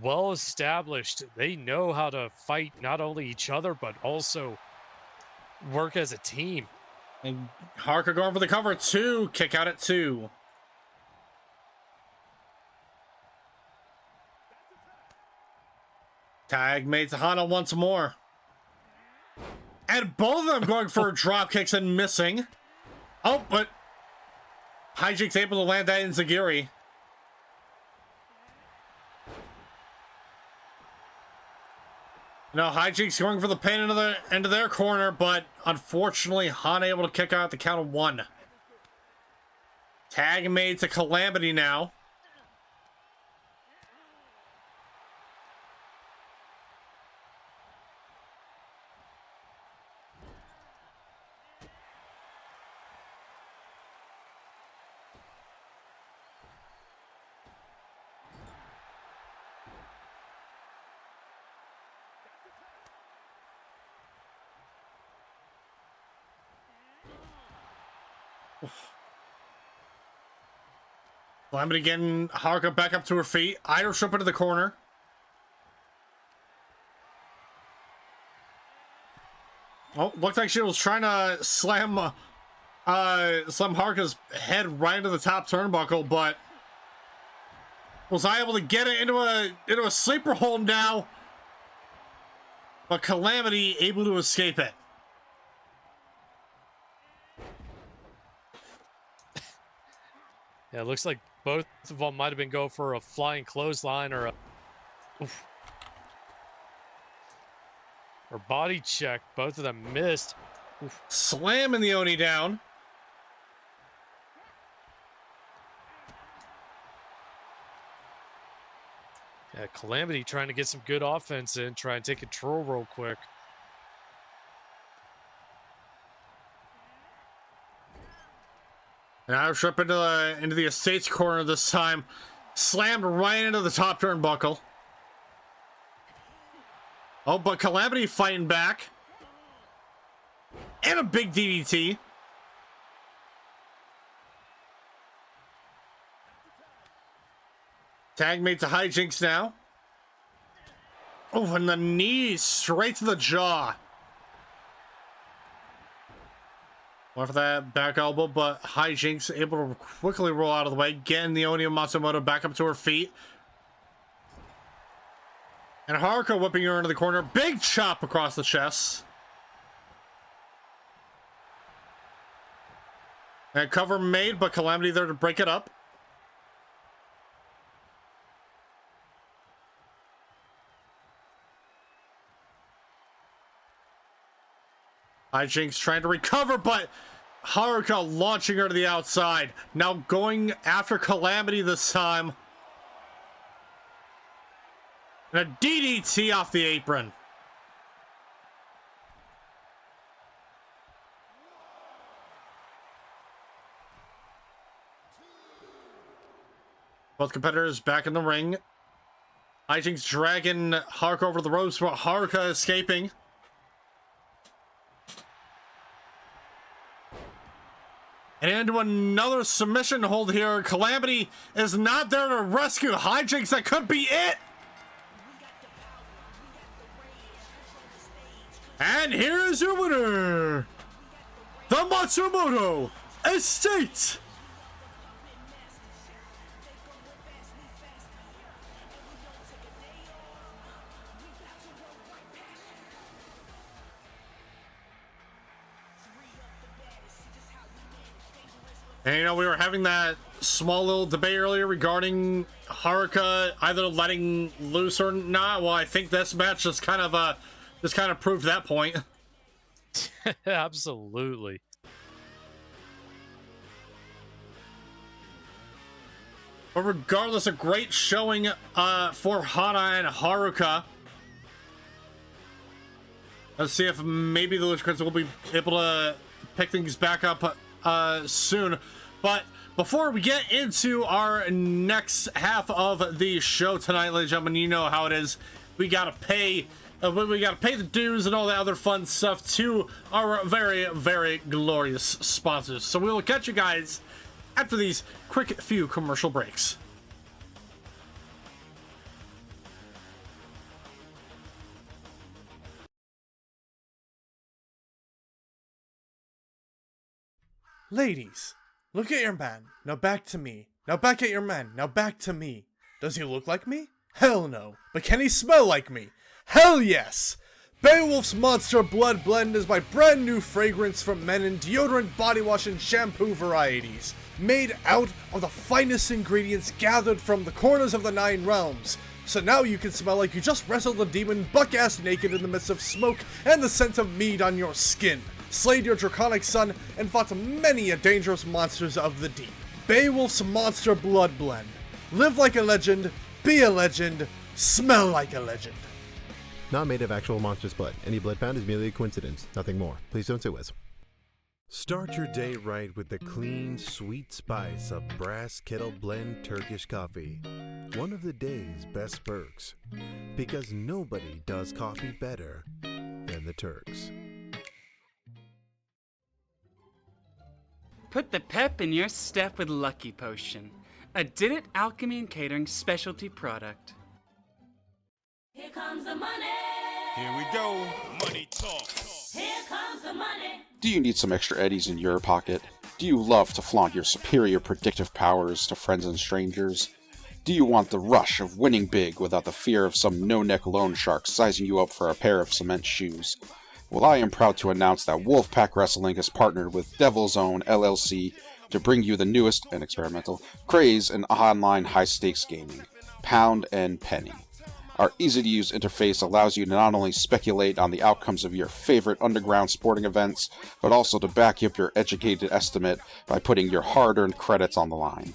Well established. They know how to fight not only each other, but also work as a team. And Haruka going for the cover, 2. Kick out at 2. Tag made to Hana once more. And both of them going for drop kicks and missing. Oh, but hijinks able to land that enziguri. No, hijinks going for the pin into their corner, but unfortunately, Hana able to kick out the count of 1. Tag made to Calamity now. Calamity getting Haruka back up to her feet. Irish up into the corner. Oh, looked like she was trying to slam Haruka's head right into the top turnbuckle, but was I able to get it into a sleeper hold now? But Calamity able to escape it. Yeah, it looks like both of them might have been going for a flying clothesline or a or body check. Both of them missed. Oof. Slamming the Oni down. Yeah, Calamity trying to get some good offense in, try and take control real quick. And Irish up into the Estates corner this time. Slammed right into the top turnbuckle. Oh, but Calamity fighting back. And a big DDT. Tag made to hijinks now. Oh, and the knee straight to the jaw. Went for that back elbow, but hijinks able to quickly roll out of the way, getting the Oni and Matsumoto back up to her feet. And Haruka whipping her into the corner. Big chop across the chest. And cover made, but Calamity there to break it up. Hijinks trying to recover, but Haruka launching her to the outside. Now going after Calamity this time. And a DDT off the apron. Both competitors back in the ring. Hijinks dragging Haruka over the ropes, but Haruka escaping. And into another submission hold here. Calamity is not there to rescue hijinks. That could be it. And here is your winner, the Matsumoto Estate. And, you know, we were having that small little debate earlier regarding Haruka either letting loose or not. Well, I think this match just kind of proved that point. Absolutely. But regardless, a great showing for Hana and Haruka. Let's see if maybe the Lucha Quinns will be able to pick things back up soon. But before we get into our next half of the show tonight, ladies and gentlemen, you know how it is. We gotta pay the dues and all that other fun stuff to our very, very glorious sponsors. So we will catch you guys after these quick few commercial breaks. Ladies, look at your man. Now back to me. Now back at your man. Now back to me. Does he look like me? Hell no. But can he smell like me? Hell yes! Beowulf's Monster Blood Blend is my brand new fragrance for men in deodorant, body wash, and shampoo varieties. Made out of the finest ingredients gathered from the corners of the 9 realms. So now you can smell like you just wrestled a demon buck-ass naked in the midst of smoke and the scent of mead on your skin. Slayed your draconic son, and fought many a dangerous monsters of the deep. Beowulf's Monster Blood Blend. Live like a legend, be a legend, smell like a legend. Not made of actual monster's blood. Any blood found is merely a coincidence, nothing more. Please don't sue us. Start your day right with the clean, sweet spice of Brass Kettle Blend Turkish coffee. One of the day's best perks. Because nobody does coffee better than the Turks. Put the pep in your step with Lucky Potion, a Did It Alchemy and Catering specialty product. Here comes the money. Here we go. Money talk. Here comes the money. Do you need some extra eddies in your pocket? Do you love to flaunt your superior predictive powers to friends and strangers? Do you want the rush of winning big without the fear of some no-neck loan shark sizing you up for a pair of cement shoes? Well, I am proud to announce that Wolfpack Wrestling has partnered with Devil's Own LLC to bring you the newest and experimental craze in online high-stakes gaming, Pound and Penny. Our easy-to-use interface allows you to not only speculate on the outcomes of your favorite underground sporting events, but also to back up your educated estimate by putting your hard-earned credits on the line.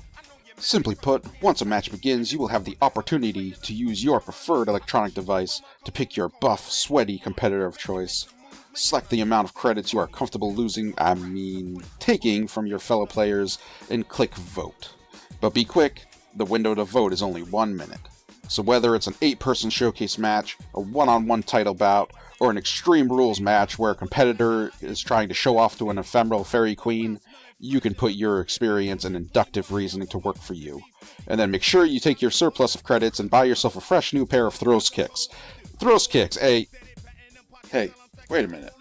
Simply put, once a match begins, you will have the opportunity to use your preferred electronic device to pick your buff, sweaty competitor of choice. Select the amount of credits you are comfortable taking from your fellow players, and click Vote. But be quick, the window to vote is only 1 minute. So whether it's an 8-person showcase match, a one-on-one title bout, or an Extreme Rules match where a competitor is trying to show off to an ephemeral fairy queen, you can put your experience and inductive reasoning to work for you. And then make sure you take your surplus of credits and buy yourself a fresh new pair of Throws Kicks. Throws Kicks, Hey, wait a minute.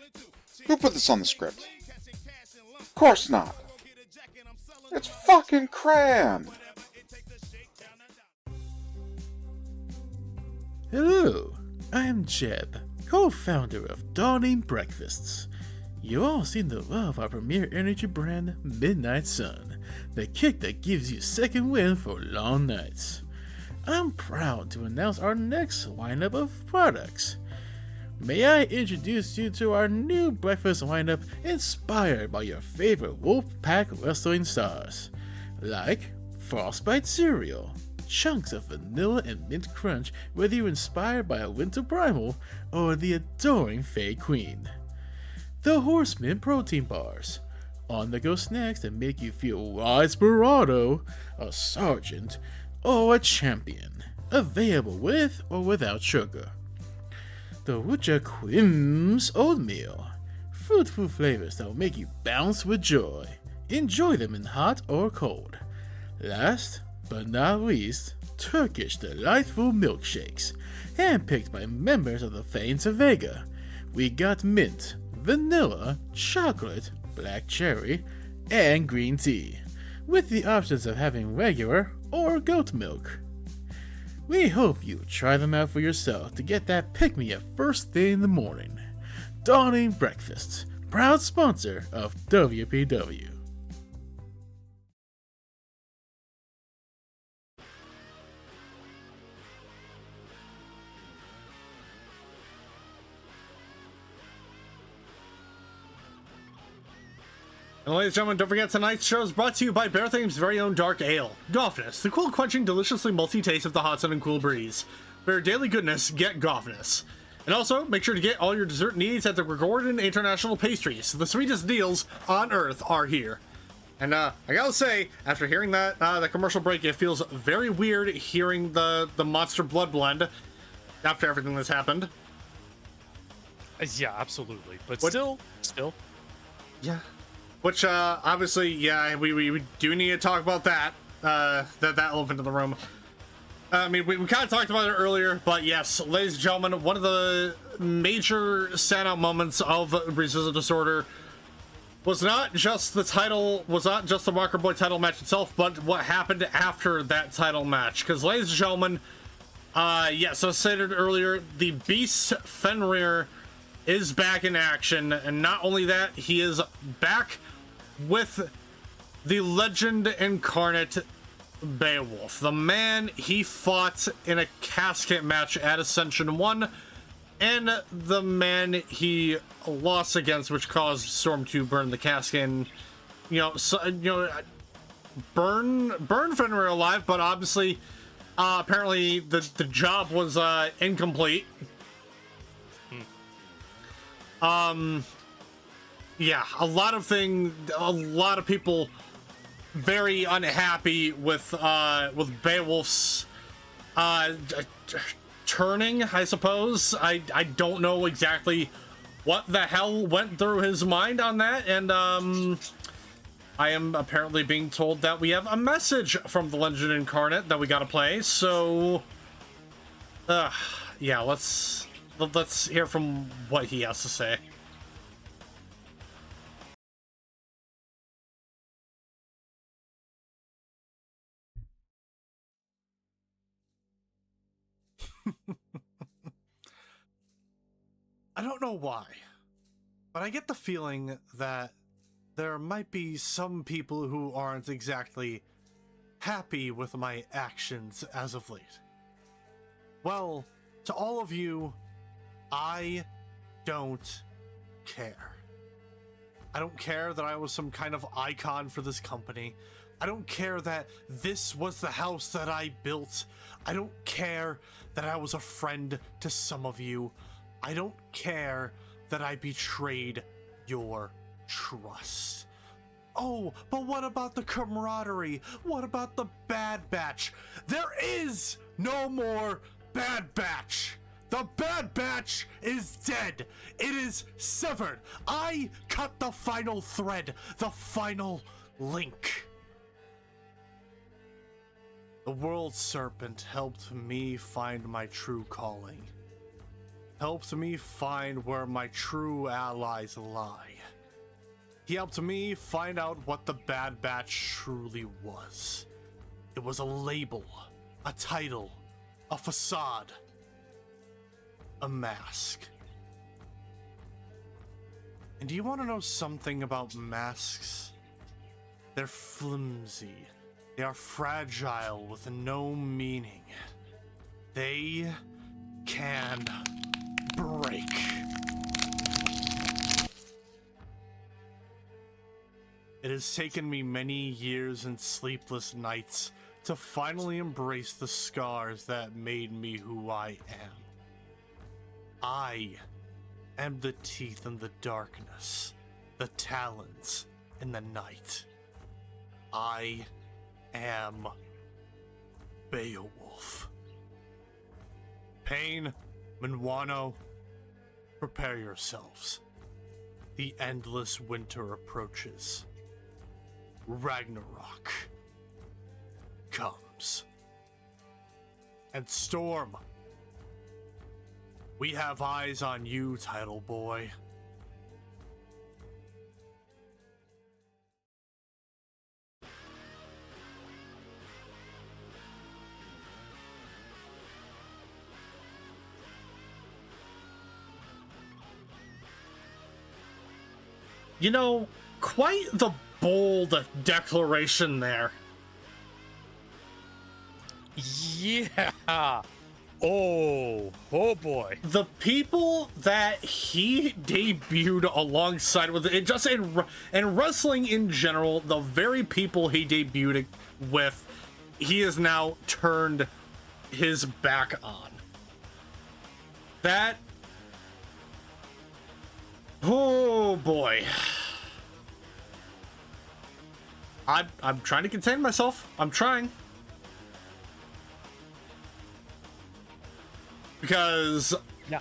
Who put this on the script? Of course not. It's fucking Cram! Hello, I am Jeb, co-founder of Dawning Breakfasts. You all seem to love our premier energy brand, Midnight Sun, the kick that gives you second wind for long nights. I'm proud to announce our next lineup of products. May I introduce you to our new breakfast lineup inspired by your favorite Wolfpack Wrestling stars, like Frostbite Cereal, chunks of vanilla and mint crunch whether you're inspired by a winter primal or the adoring Fey Queen. The Horseman Protein Bars, on-the-go snacks that make you feel wise bravado, a sergeant, or a champion, available with or without sugar. The Lucha Quinns Oatmeal, fruitful flavors that will make you bounce with joy. Enjoy them in hot or cold. Last but not least, Turkish delightful milkshakes, handpicked by members of the Fanes of Vega. We got mint, vanilla, chocolate, black cherry, and green tea, with the options of having regular or goat milk. We hope you try them out for yourself to get that pick-me-up first thing in the morning. Dawning Breakfasts, proud sponsor of WPW. And ladies and gentlemen, don't forget tonight's show is brought to you by Bear Thame's very own Dark Ale. Goffness, the cool, quenching, deliciously malty taste of the hot sun and cool breeze. For your daily goodness, get Goffness. And also, make sure to get all your dessert needs at the Gregorian International Pastries. The sweetest deals on Earth are here. And I gotta say, after hearing that the commercial break, it feels very weird hearing the Monster Blood Blend after everything that's happened. Yeah, absolutely. But What- still. Yeah. Which, obviously, yeah, we do need to talk about that, that elephant in the room. I mean, we kind of talked about it earlier, but yes, ladies and gentlemen, one of the major standout moments of Resistance Disorder was not just the Rocker Boy title match itself, but what happened after that title match. Because, ladies and gentlemen, yes, as stated earlier, the Beast Fenrir is back in action, and not only that, he is back with the legend incarnate Beowulf, the man he fought in a casket match at Ascension 1, and the man he lost against, which caused Storm to burn the casket and, burn Fenrir alive, but obviously, apparently the job was incomplete. Yeah, a lot of people very unhappy with Beowulf's turning, I suppose. I don't know exactly what the hell went through his mind on that, and I am apparently being told that we have a message from the Legend Incarnate that we gotta play, so yeah, let's hear from what he has to say. I don't know why, but I get the feeling that there might be some people who aren't exactly happy with my actions as of late. Well, to all of you, I don't care. I don't care that I was some kind of icon for this company. I don't care that this was the house that I built. I don't care that I was a friend to some of you. I don't care that I betrayed your trust. Oh, but what about the camaraderie? What about the Bad Batch? There is no more Bad Batch. The Bad Batch is dead. It is severed. I cut the final thread, the final link. The World Serpent helped me find my true calling. Helped me find where my true allies lie. He helped me find out what the Bad Batch truly was. It was a label, a title, a facade, a mask. And do you want to know something about masks? They're flimsy. They are fragile with no meaning. They can break. It has taken me many years and sleepless nights to finally embrace the scars that made me who I am. I am the teeth in the darkness, the talons in the night. I am Beowulf. Pain, Minwano, prepare yourselves. The endless winter approaches. Ragnarok comes. And Storm, we have eyes on you, Title Boy. You know, quite the bold declaration there. Yeah. Oh boy. The people that he debuted alongside with it, just in wrestling in general, the very people he debuted with, he has now turned his back on. That, oh boy. I'm trying to contain myself. I'm trying. Because yeah,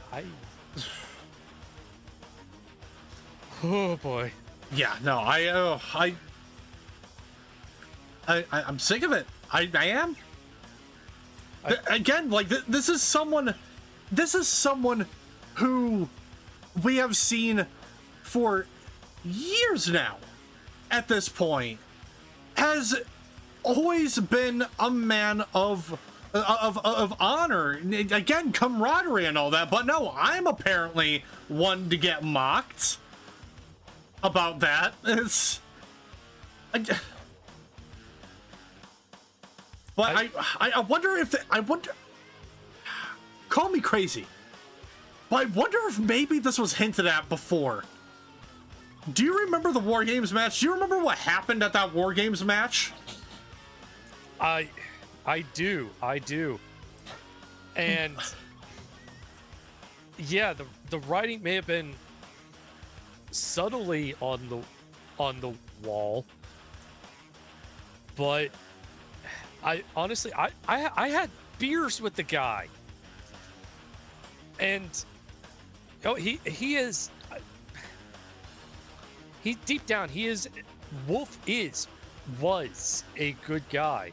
oh boy. Yeah, no, I'm sick of it. I am. Again, like this is someone who we have seen for years now at this point, has always been a man of honor, again, camaraderie and all that. But no, I'm apparently one to get mocked about that. It's but I wonder if call me crazy, but I wonder if maybe this was hinted at before. Do you remember the War Games match? Do you remember what happened at that War Games match? I do. And yeah, the writing may have been subtly on the wall, but I honestly I had beers with the guy, and he deep down Wolf was a good guy.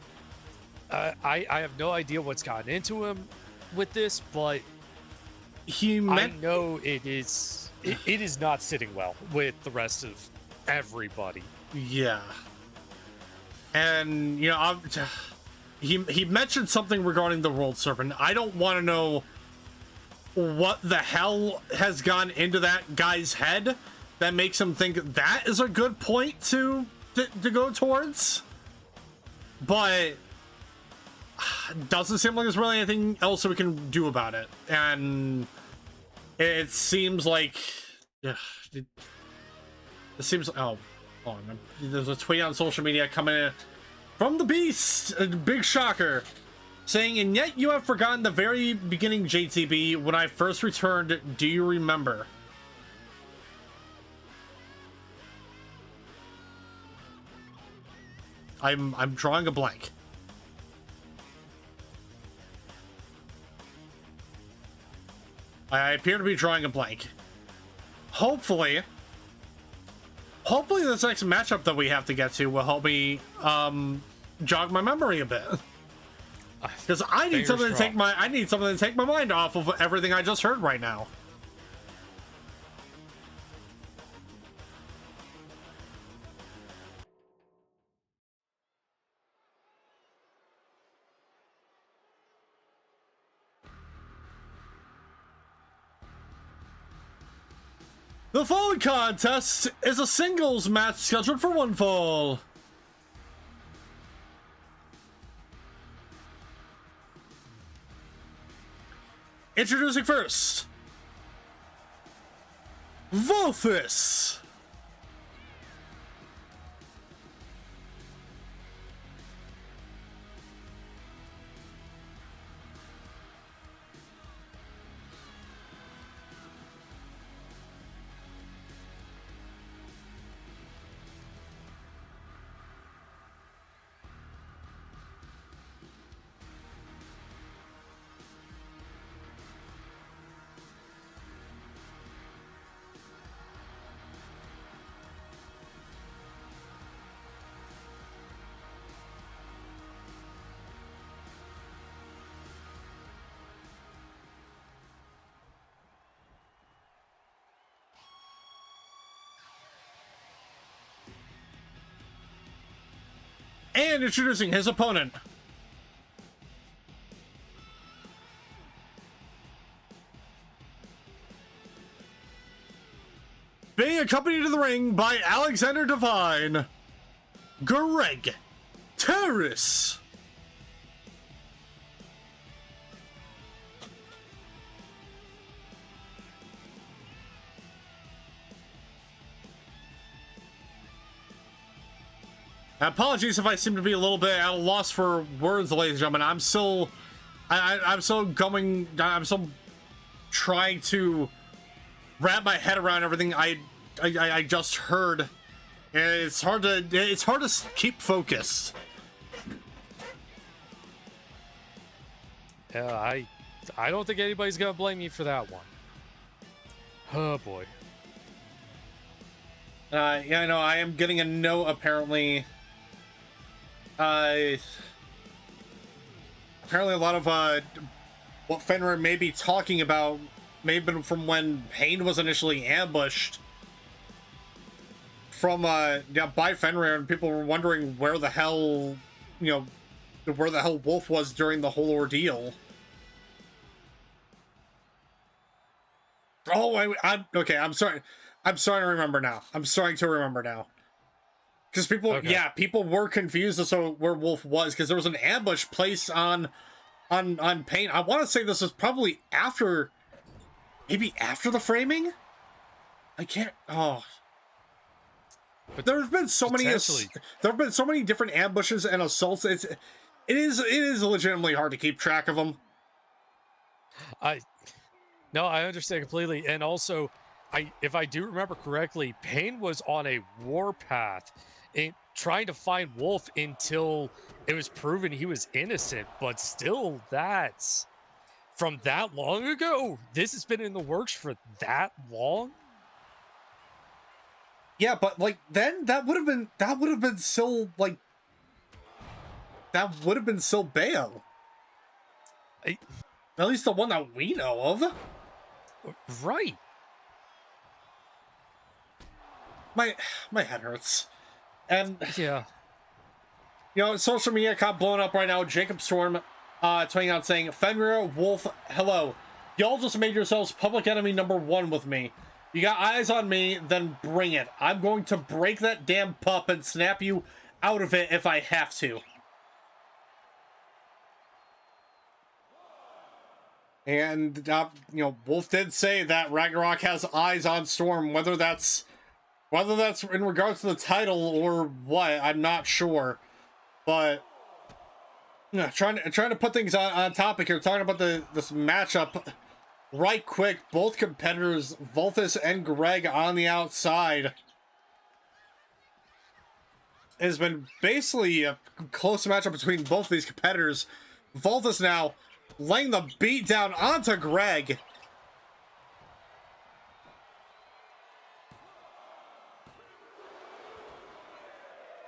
I have no idea what's gotten into him with this, but I know it is not sitting well with the rest of everybody. Yeah. And you know, he mentioned something regarding the World Serpent. I don't want to know what the hell has gone into that guy's head that makes him think that is a good point to go towards, but doesn't seem like there's really anything else that we can do about it. And it seems like it seems, oh, hold on, there's a tweet on social media coming in from the Beast, a big shocker, saying, and yet you have forgotten the very beginning, JTB, when I first returned. Do you remember? I'm drawing a blank. I appear to be drawing a blank. Hopefully this next matchup that we have to get to will help me jog my memory a bit. Because I need something to take my mind off of everything I just heard right now. The following contest is a singles match scheduled for one fall. Introducing first, Valthus. And introducing his opponent, being accompanied to the ring by Aleksander, Devine, Greg, Terrace. Apologies if I seem to be a little bit at a loss for words, ladies and gentlemen. I'm still trying to wrap my head around everything I just heard. And it's hard to keep focused. Yeah, I don't think anybody's gonna blame you for that one. Oh boy. Yeah, I know. I am getting a note apparently. Apparently a lot of what Fenrir may be talking about may have been from when Pain was initially ambushed from by Fenrir, and people were wondering where the hell Wolf was during the whole ordeal. Oh, I'm okay. I'm sorry to remember now. Because people were confused as to where Wolf was, because there was an ambush placed on Pain. I want to say this was probably maybe after the framing. I can't. Oh, but there have been so many different ambushes and assaults. It is legitimately hard to keep track of them. No, I understand completely, and also, if I do remember correctly, Pain was on a warpath, trying to find Wolf until it was proven he was innocent. But still, that's from that long ago. This has been in the works for that long. Yeah, but like then that would have been still Bayo. At least the one that we know of. Right. My head hurts. And yeah. Social media got blown up right now. Jacob Storm tweeting out saying, Fenrir, Wolf, hello. Y'all just made yourselves public enemy #1 with me. You got eyes on me, then bring it. I'm going to break that damn pup and snap you out of it if I have to. And, Wolf did say that Ragnarok has eyes on Storm, whether that's in regards to the title or what, I'm not sure. But, trying to put things on topic here, talking about this matchup right quick. Both competitors, Valthus and Greg on the outside. It has been basically a close matchup between both of these competitors. Valthus now laying the beat down onto Greg.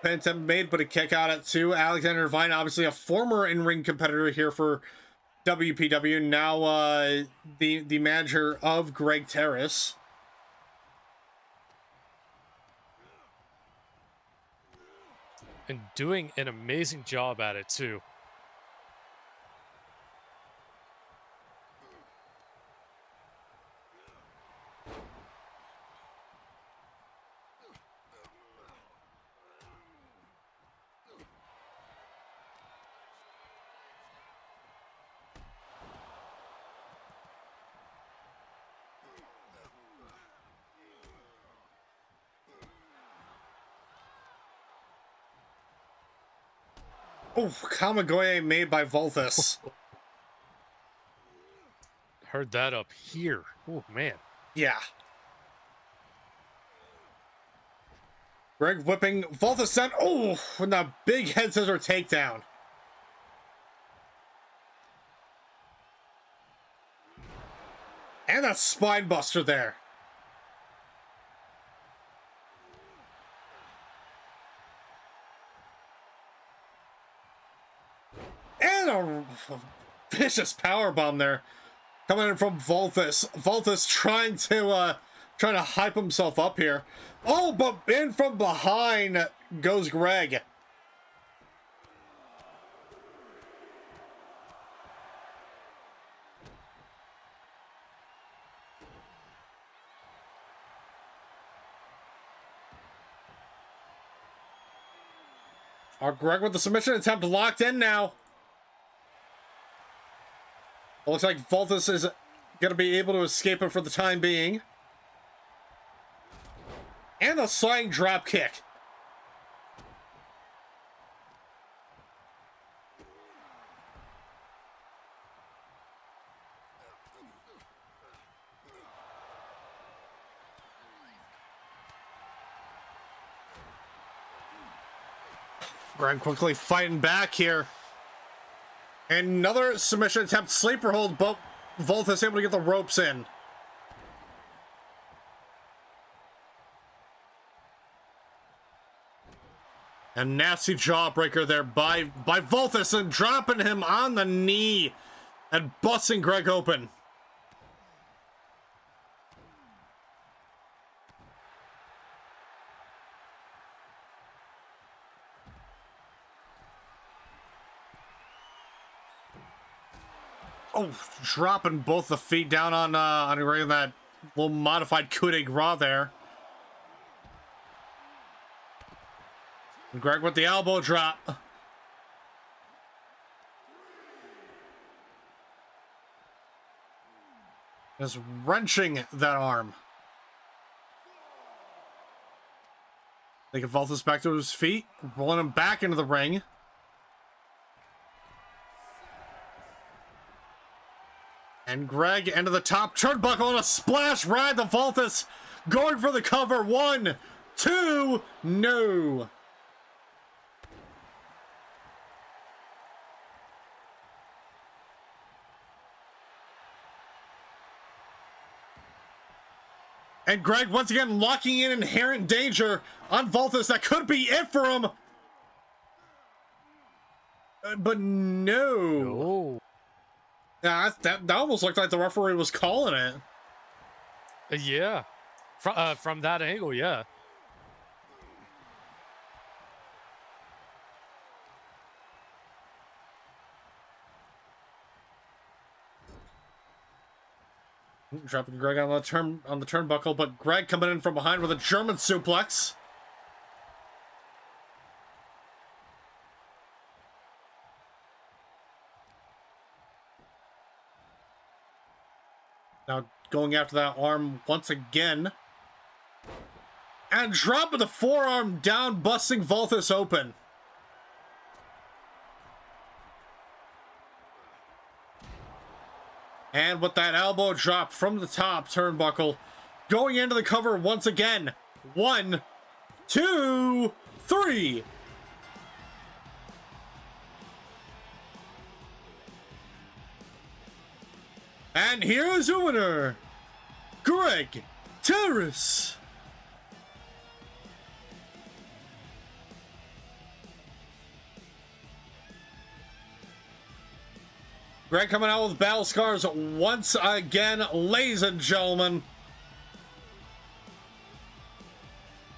Attempt made, but a kick out at 2. Aleksander Devine, obviously a former in-ring competitor here for WPW, now the manager of Greg Terrace. And doing an amazing job at it too. Oh, Kamigoye made by Valthus. Heard that up here. Oh, man. Yeah. Greg whipping Valthus down. Oh, with a big head scissor takedown. And a spine buster there. And a vicious powerbomb there. Coming in from Valthus. Valthus trying to hype himself up here. Oh, but in from behind goes Greg. Greg with the submission attempt locked in now. It looks like Valthus is going to be able to escape it for the time being. And a sliding drop kick. Greg quickly fighting back here. Another submission attempt, sleeper hold, but Valthus able to get the ropes in. A nasty jawbreaker there by Valthus, and dropping him on the knee and busting Greg open. Oh, dropping both the feet down on that little modified coup de grace there. And Greg with the elbow drop. Just wrenching that arm. Taking Valthus back to his feet, rolling him back into the ring. And Greg into the top turnbuckle and a splash ride to Valthus, going for the cover. 1, 2, no. And Greg once again locking in inherent danger on Valthus. That could be it for him. But no. Yeah, that almost looked like the referee was calling it. Yeah. From that angle, yeah. Dropping Greg on the turnbuckle, but Greg coming in from behind with a German suplex. Now going after that arm once again. And dropping the forearm down, busting Valthus open. And with that elbow drop from the top turnbuckle, going into the cover once again. 1, 2, 3. And here's the winner, Greg Terrace. Greg coming out with battle scars once again, ladies and gentlemen.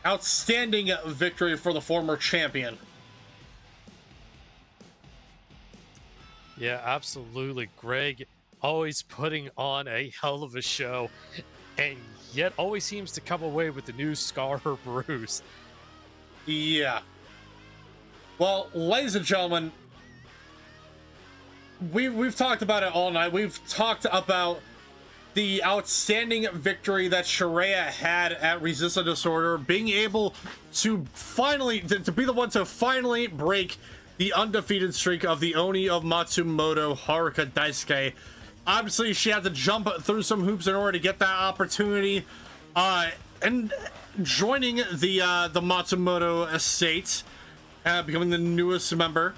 Outstanding victory for the former champion. Yeah, absolutely. Greg always putting on a hell of a show, and yet always seems to come away with the new scar or bruise. Yeah. Well, ladies and gentlemen, we've talked about it all night. We've talked about the outstanding victory that Shuria had at Resist a Disorder, being able to finally to be the one to finally break the undefeated streak of the Oni of Matsumoto, Haruka Daisuke. Obviously, she had to jump through some hoops in order to get that opportunity, and joining the Matsumoto estate, becoming the newest member.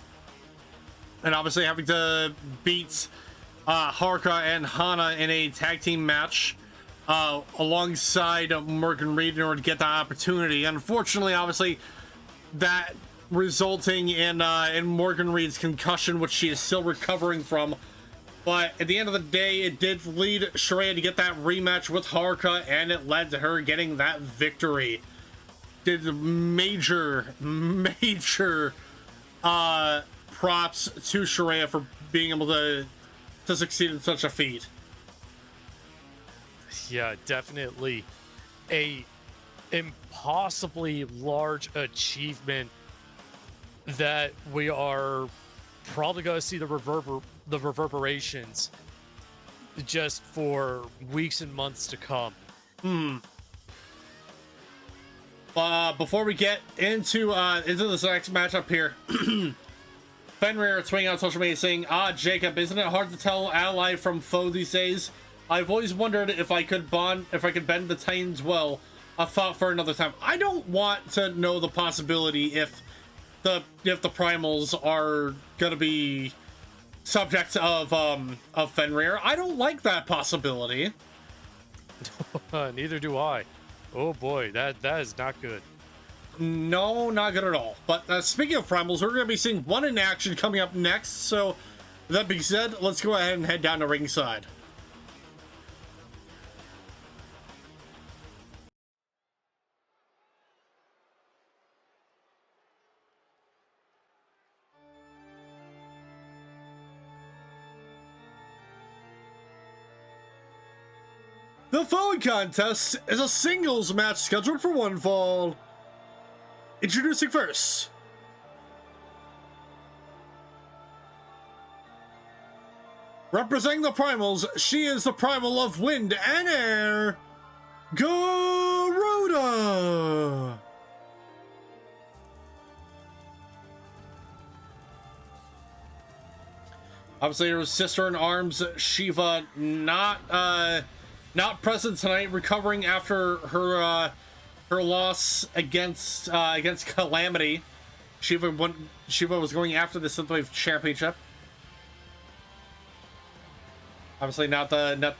And obviously having to beat Haruka and Hana in a tag team match alongside Morgan Reed in order to get that opportunity. Unfortunately, obviously, that resulting in Morgan Reed's concussion, which she is still recovering from. But at the end of the day, it did lead Shuria to get that rematch with Haruka, and it led to her getting that victory. Did major props to Shuria for being able to succeed in such a feat. Yeah, definitely a impossibly large achievement that we are probably going to see the reverberations just for weeks and months to come. Before we get into this next matchup here, Fenrir tweeting out social media saying, Jacob, isn't it hard to tell ally from foe these days? I've always wondered if I could bend the Titans well. A thought for another time. I don't want to know the possibility if the Primals are gonna be subject of Fenrir. I don't like that possibility. Neither do I. Oh boy, that is not good. No, not good at all. But speaking of Primals, we're going to be seeing one in action coming up next. So, that being said, let's go ahead and head down to ringside. The following contest is a singles match scheduled for one fall. Introducing first, representing the Primals, she is the Primal of Wind and Air, Garuda. Obviously, her sister in arms, Shiva, not present tonight, recovering after her loss against Calamity. Shiva was going after the Synthwave Championship. Obviously, not a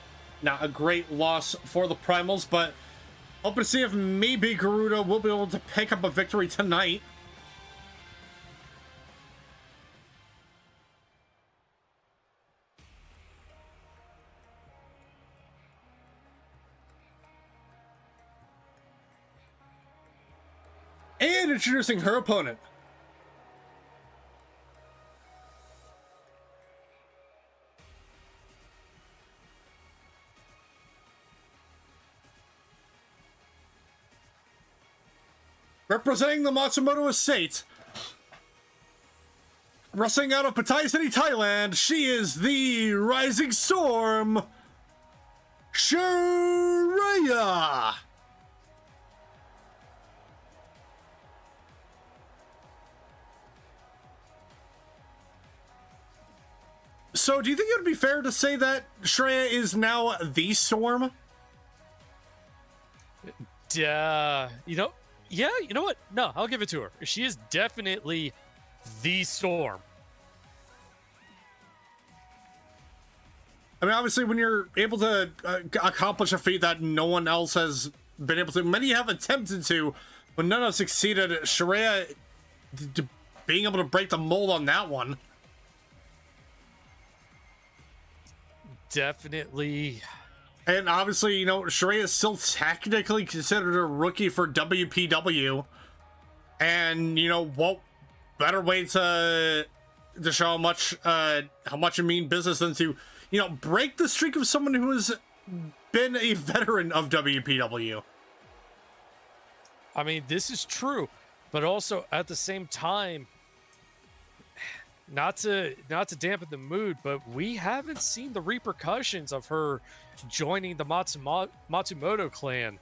great loss for the Primals, but hoping to see if maybe Garuda will be able to pick up a victory tonight. And introducing her opponent. Representing the Matsumoto estate, wrestling out of Pattaya City, Thailand, she is the Rising Storm, Shuria. So, do you think it would be fair to say that Shuria is now the Storm? Yeah, you know what? No, I'll give it to her. She is definitely the Storm. I mean, obviously, when you're able to accomplish a feat that no one else has been able to, many have attempted to, but none have succeeded. Shuria being able to break the mold on that one. Definitely. And obviously, you know, Shuria is still technically considered a rookie for WPW. And, you know, what better way to show how much you mean business than to, you know, break the streak of someone who has been a veteran of WPW. I mean, this is true, but also at the same time, not to dampen the mood, but we haven't seen the repercussions of her joining the Matsumoto clan.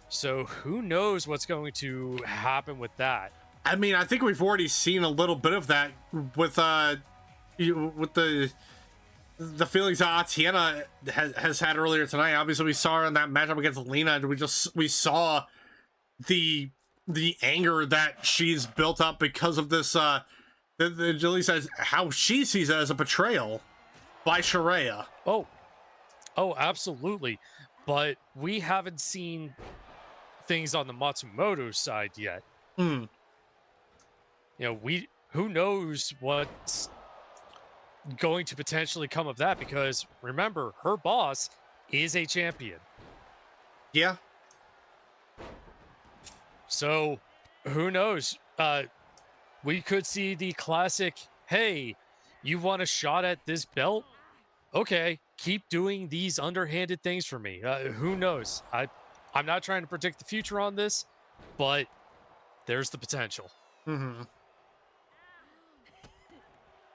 So who knows what's going to happen with that? I mean, I think we've already seen a little bit of that with the feelings that Atiena has had earlier tonight. Obviously, we saw her in that matchup against Leina, and we saw the anger that she's built up because of this. Julie says how she sees it as a betrayal by Shuria. Oh, absolutely. But we haven't seen things on the Matsumoto side yet. Mm. You know, who knows what's going to potentially come of that, because remember, her boss is a champion. Yeah. So who knows? We could see the classic, hey, you want a shot at this belt? Okay, keep doing these underhanded things for me. Who knows? I'm not trying to predict the future on this, but there's the potential. Mm-hmm.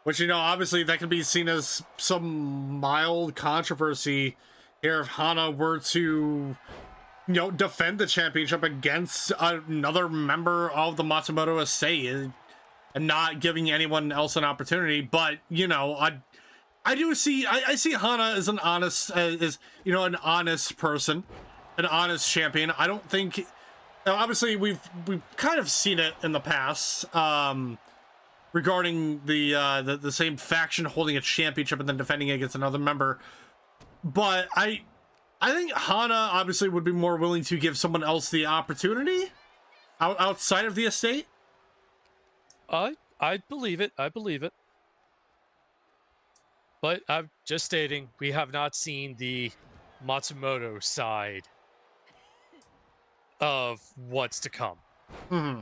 Which, you know, obviously that could be seen as some mild controversy here if Hana were to, you know, defend the championship against another member of the Matsumoto estate and not giving anyone else an opportunity. But, you know, I see Hana as an honest person, an honest champion. I don't think Now, obviously, we've kind of seen it in the past, regarding the same faction holding a championship and then defending it against another member. But I think Hana obviously would be more willing to give someone else the opportunity outside of the estate. I believe it. I believe it. But I'm just stating, we have not seen the Matsumoto side of what's to come. Mm-hmm.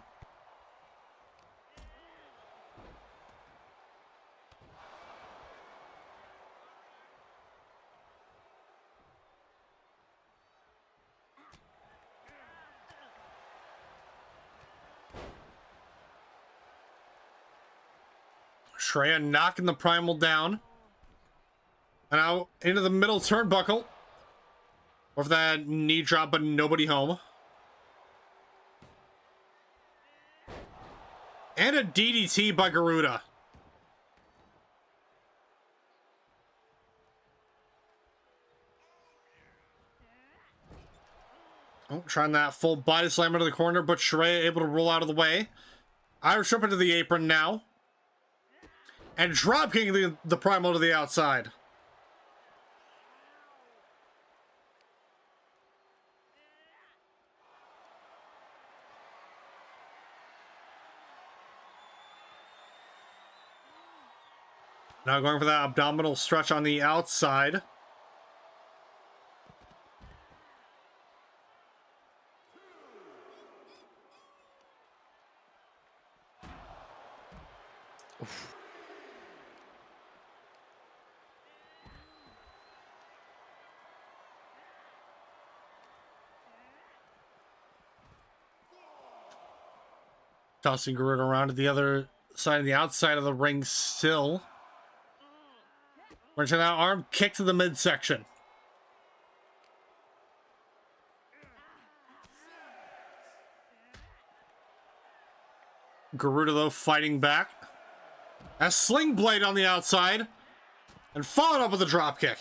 Shuria knocking the primal down. And out into the middle turnbuckle. Or for that knee drop, but nobody home. And a DDT by Garuda. Oh, trying that full body slam into the corner, but Shuria able to roll out of the way. Irish up into the apron now. And drop kicking the primal to the outside. Now going for that abdominal stretch on the outside. Oof. Tossing Garuda around to the other side of the outside of the ring still. Wrenching that arm kick to the midsection. Garuda, though, fighting back. A sling blade on the outside. And followed up with a drop kick.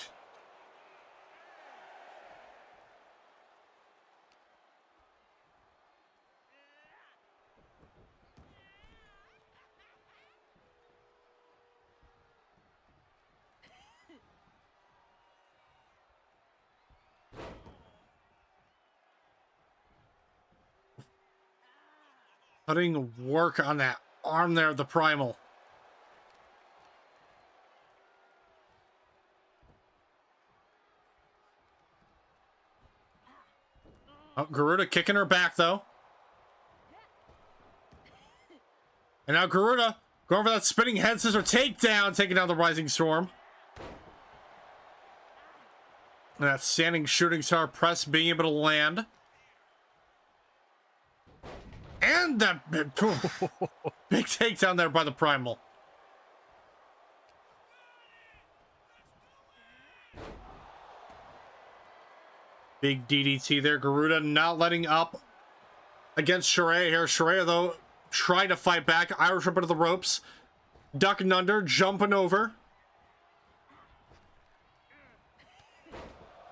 Putting work on that arm there of the primal. Oh, Garuda kicking her back, though. And now Garuda going for that spinning head scissor takedown, taking down the Rising Storm. And that standing shooting star press being able to land. And that big takedown there by the primal. Big DDT there. Garuda not letting up against Shuria here. Shuria, though, trying to fight back. Irish whip into the ropes. Ducking under, jumping over.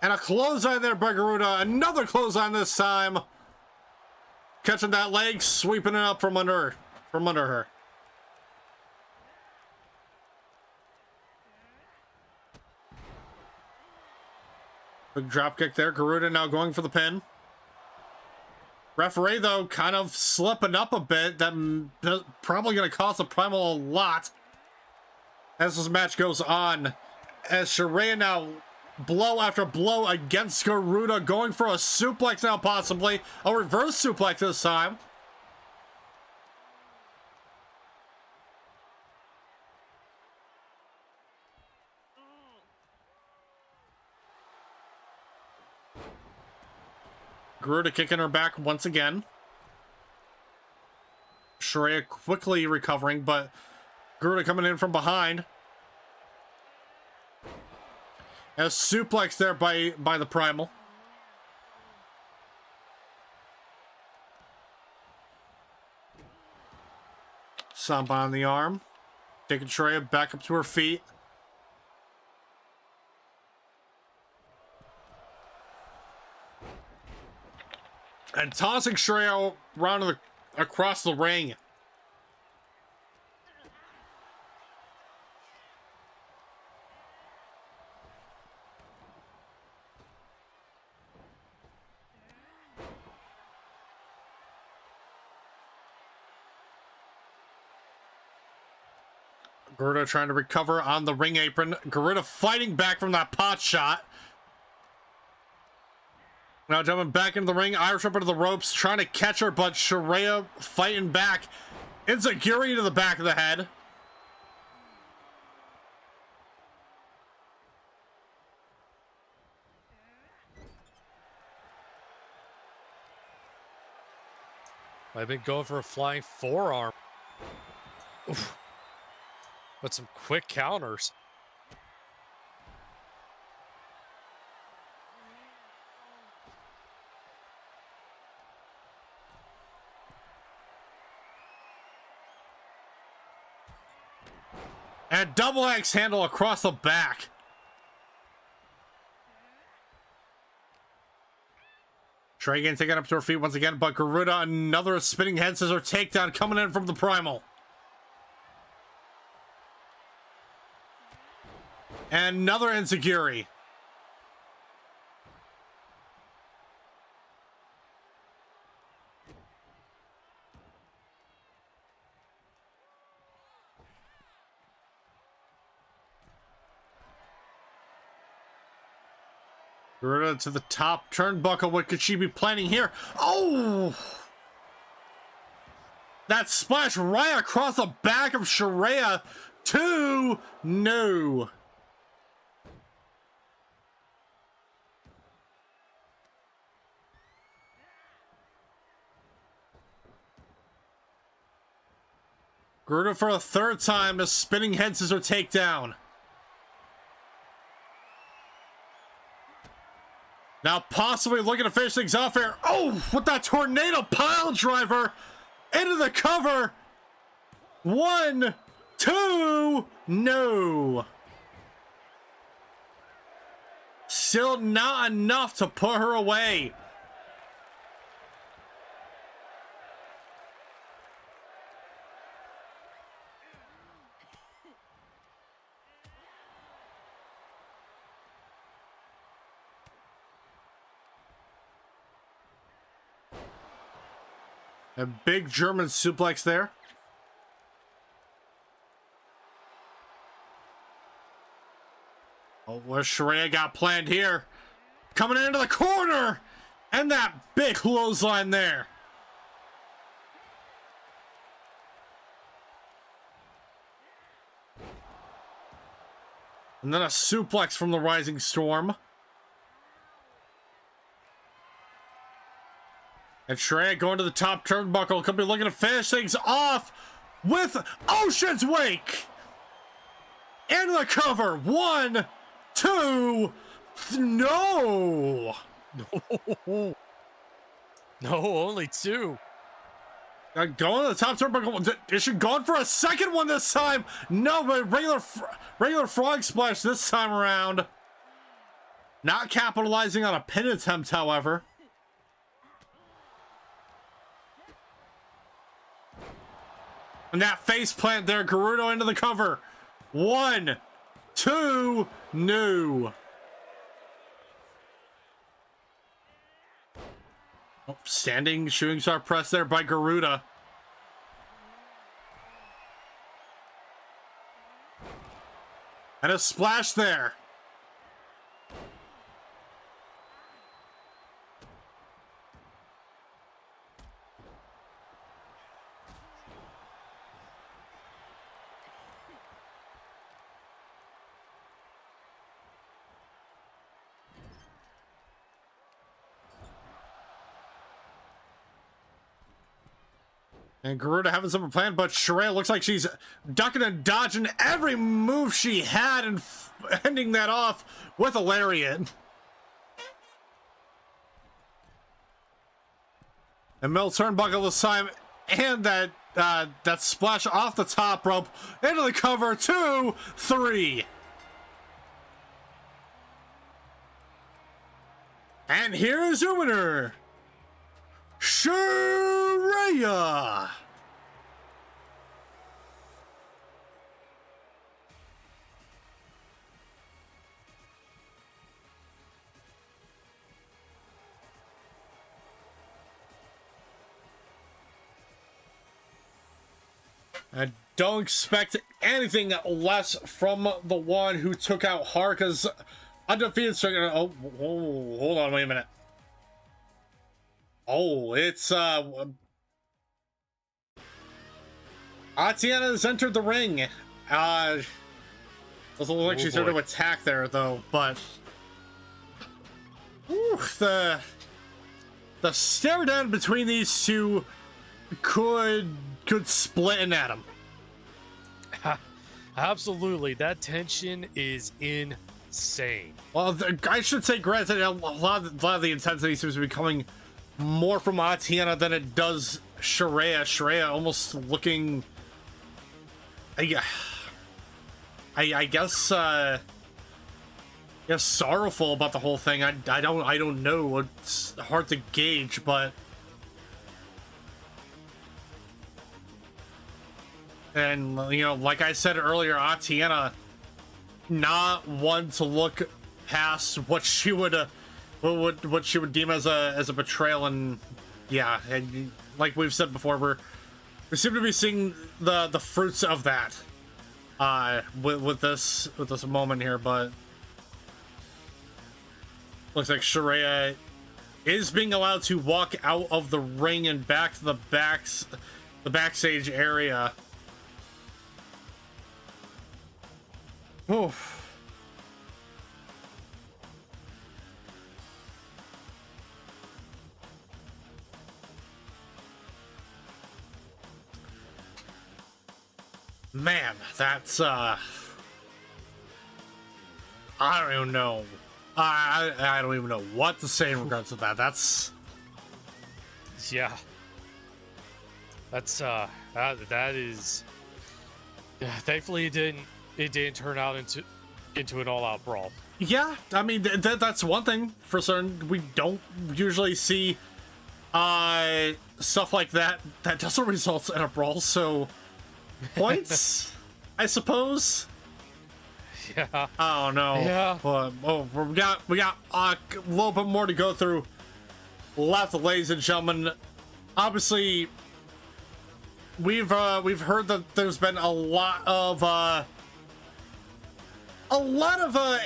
And a clothesline there by Garuda. Another clothesline this time. Catching that leg, sweeping it up from under her. Big drop kick there. Garuda now going for the pin. Referee, though, kind of slipping up a bit. That probably going to cost the primal a lot as this match goes on. As Shuria now blow after blow against Garuda, going for a suplex now, possibly a reverse suplex this time. Garuda kicking her back once again. Shuria quickly recovering, but Garuda coming in from behind. A suplex there by the primal. Stomp on the arm. Taking Shuria back up to her feet. And tossing Shuria around across the ring. Garuda trying to recover on the ring apron. Garuda fighting back from that pot shot. Now jumping back into the ring, Irish up into the ropes, trying to catch her, but Shuria fighting back. Enziguri to the back of the head. I've been going for a flying forearm. Oof. But some quick counters. And double axe handle across the back. Trey again taking up to her feet once again, but Garuda, another spinning head scissor takedown coming in from the Primal. And another enziguri. Garuda to the top turnbuckle. What could she be planning here? Oh! That splash right across the back of Shuria. 2-0. Garuda for a third time, a spinning head scissor takedown. Now possibly looking to finish things off here. Oh, with that tornado pile driver into the cover. 1, 2, no. Still not enough to put her away. A big German suplex there. Oh, what Shuria got planned here? Coming into the corner! And that big clothesline there. And then a suplex from the Rising Storm. And Shuria going to the top turnbuckle. Could be looking to finish things off with Ocean's Wake. Into the cover. 1, 2, no. No, only 2. Going to the top turnbuckle. Is she going for a second one this time? No, but regular frog splash this time around. Not capitalizing on a pin attempt, however. And that face plant there, Garuda into the cover. 1, 2, no. Oh, standing shooting star press there by Garuda. And a splash there. And Garuda having something planned, but Shuria looks like she's ducking and dodging every move she had and ending that off with a lariat. And middle turnbuckle this time, and that splash off the top rope into the cover. 2, 3. And here is your winner, Shuria. I don't expect anything less from the one who took out Haruka's undefeated streak. Oh, hold on, wait a minute. Oh, it's Atiena has entered the ring. Doesn't look like she's here to attack there though, but the stare down between these two could split an atom. Absolutely, that tension is insane. Well, I should say, granted, a lot of the intensity seems to be coming more from Atiena than it does Shuria. Shuria almost looking, I guess, sorrowful about the whole thing. I don't know. It's hard to gauge, but. And, you know, like I said earlier, Atiena not one to look past what she would what she would deem as a betrayal. And yeah, and like we've said before, we seem to be seeing the fruits of that with this moment here. But looks like Shuria is being allowed to walk out of the ring and back to the backstage area. Oof. Man, that's I don't even know. I don't even know what to say in regards to that. That's yeah. That's that is. Yeah, thankfully it didn't turn out into an all-out brawl. Yeah, I mean that's one thing for certain. We don't usually see stuff like that doesn't result in a brawl. So points, I suppose. Yeah. I don't know. Yeah. But we got a little bit more to go through left, ladies and gentlemen. Obviously, we've heard that there's been a lot of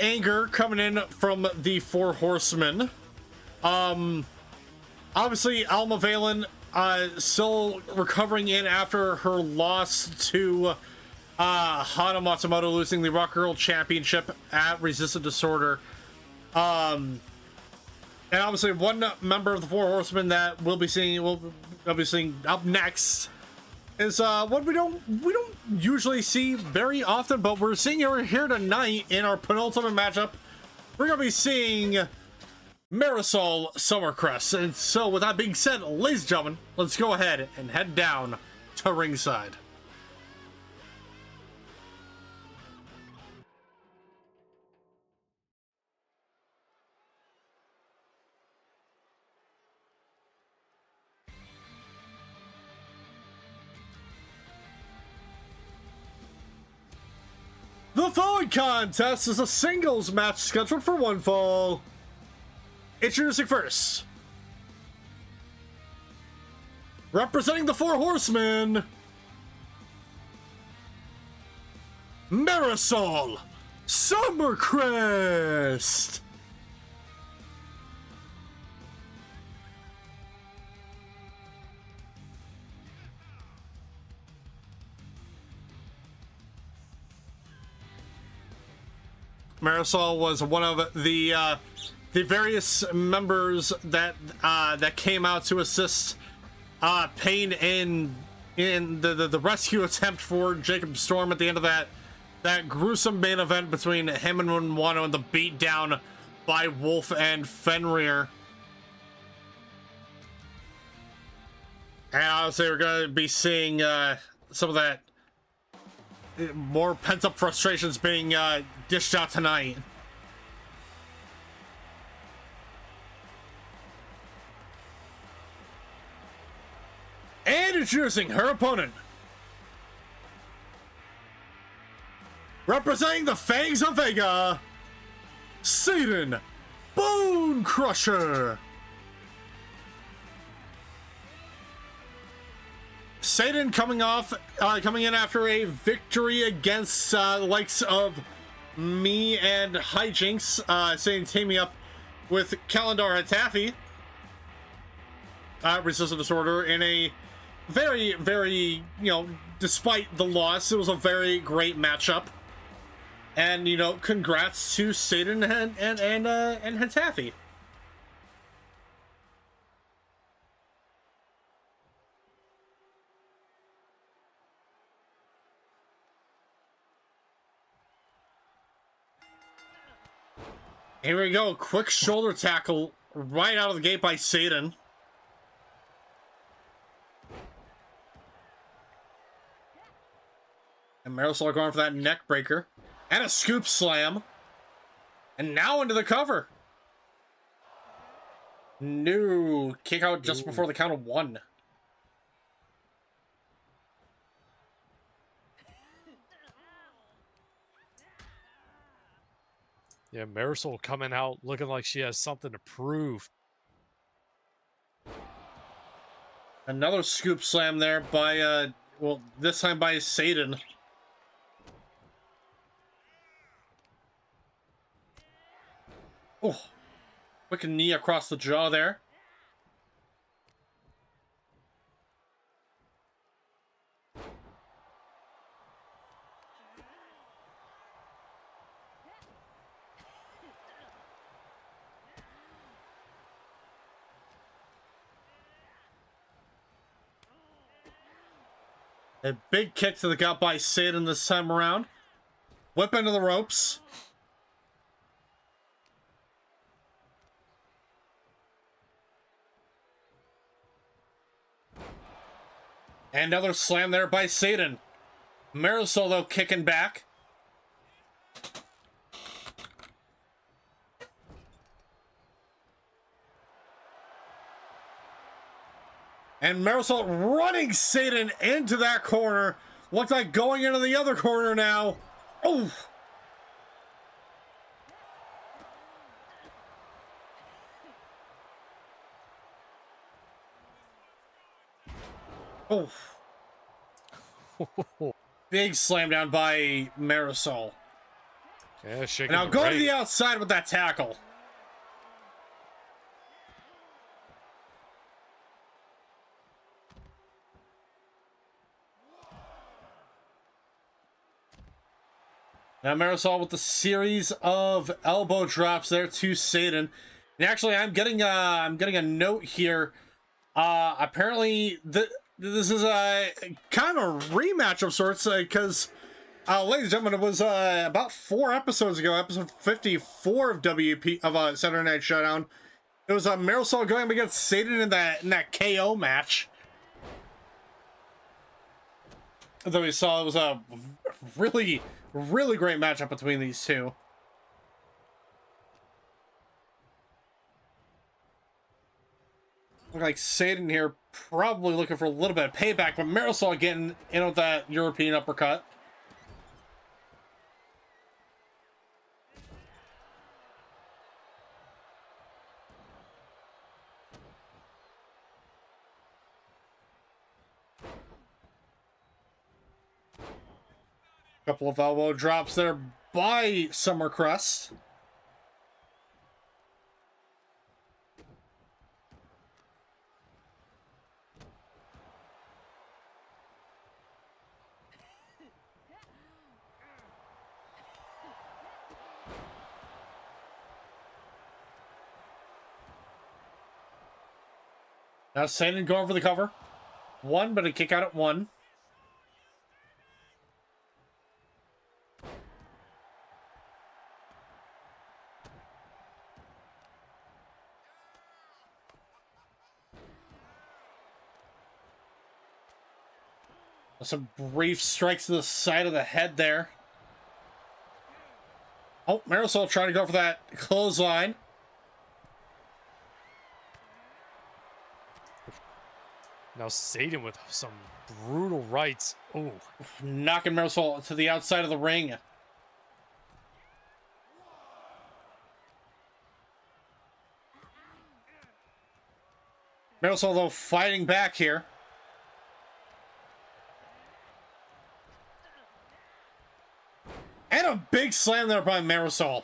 anger coming in from the Four Horsemen. Obviously, Alma Valen still recovering in after her loss to Hana Matsumoto, losing the Rock Girl Championship at Resistant Disorder. And obviously, one member of the Four Horsemen that we'll be seeing up next is what we don't usually see very often, but we're seeing her here tonight in our penultimate matchup. We're gonna be seeing Marisol Summercrest. And so, with that being said, ladies and gentlemen, let's go ahead and head down to ringside. The following contest is a singles match scheduled for one fall. Introducing first, representing the Four Horsemen, Marisol Summercrest. Marisol was one of the various members that came out to assist Payne in the rescue attempt for Jacob Storm at the end of that gruesome main event between him and Wano and the beatdown by Wolf and Fenrir. And obviously we're going to be seeing some of that more pent-up frustrations being dished out tonight. Introducing her opponent. Representing the Fangs of Vega, Sayden, Bonecrusher. Sayden coming in after a victory against the likes of me and Hijinks. Sayden teaming up with Calendar Hatafi. Resistant Disorder in a very, very, despite the loss, it was a very great matchup. And, congrats to Sayden and Hatafi. Here we go. Quick shoulder tackle right out of the gate by Sayden. And Marisol going for that neck breaker. And a scoop slam. And now into the cover. No. Kick out just before the count of 1. Yeah, Marisol coming out looking like she has something to prove. Another scoop slam there by, this time by Sayden. Oh, quick knee across the jaw there. A big kick to the gut by Sayden this time around. Whip into the ropes. And another slam there by Sayden. Marisol, though, kicking back. And Marisol running Sayden into that corner. Looks like going into the other corner now. Oh! Oh. Big slam down by Marisol. Yeah, shaking. Now go to the outside with that tackle. Now Marisol with the series of elbow drops there to Sayden. And actually, I'm getting a note here. Apparently, this is a kind of a rematch of sorts because, ladies and gentlemen, it was about 4 episodes ago, episode 54 of Saturday Night Showdown. It was Marisol going up against Sayden in that KO match. Though we saw it was a really great matchup between these two. Look like Sayden here probably looking for a little bit of payback, but Marisol getting in with that European uppercut. Couple of elbow drops there by Summercrest. Now Sayden going for the cover. 1, but a kick out at 1. Some brief strikes to the side of the head there. Oh, Marisol trying to go for that clothesline. Now Sayden with some brutal rights. Oh, Knocking Marisol to the outside of the ring. Marisol, though, fighting back here. And a big slam there by Marisol.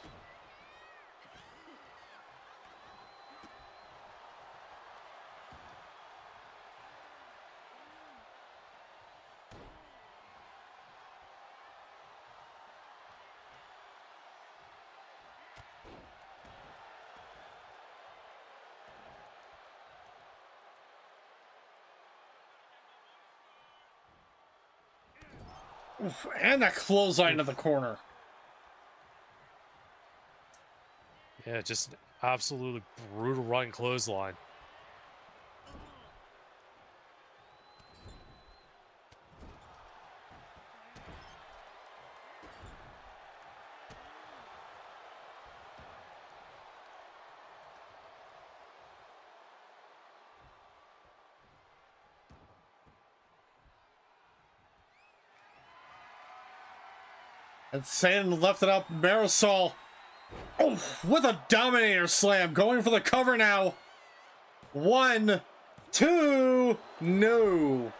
Oof, and that clothesline to the corner. yeah, just absolutely brutal running clothesline. And Sayden left it up. Marisol, oh, with a Dominator Slam, going for the cover now. 1, 2, no.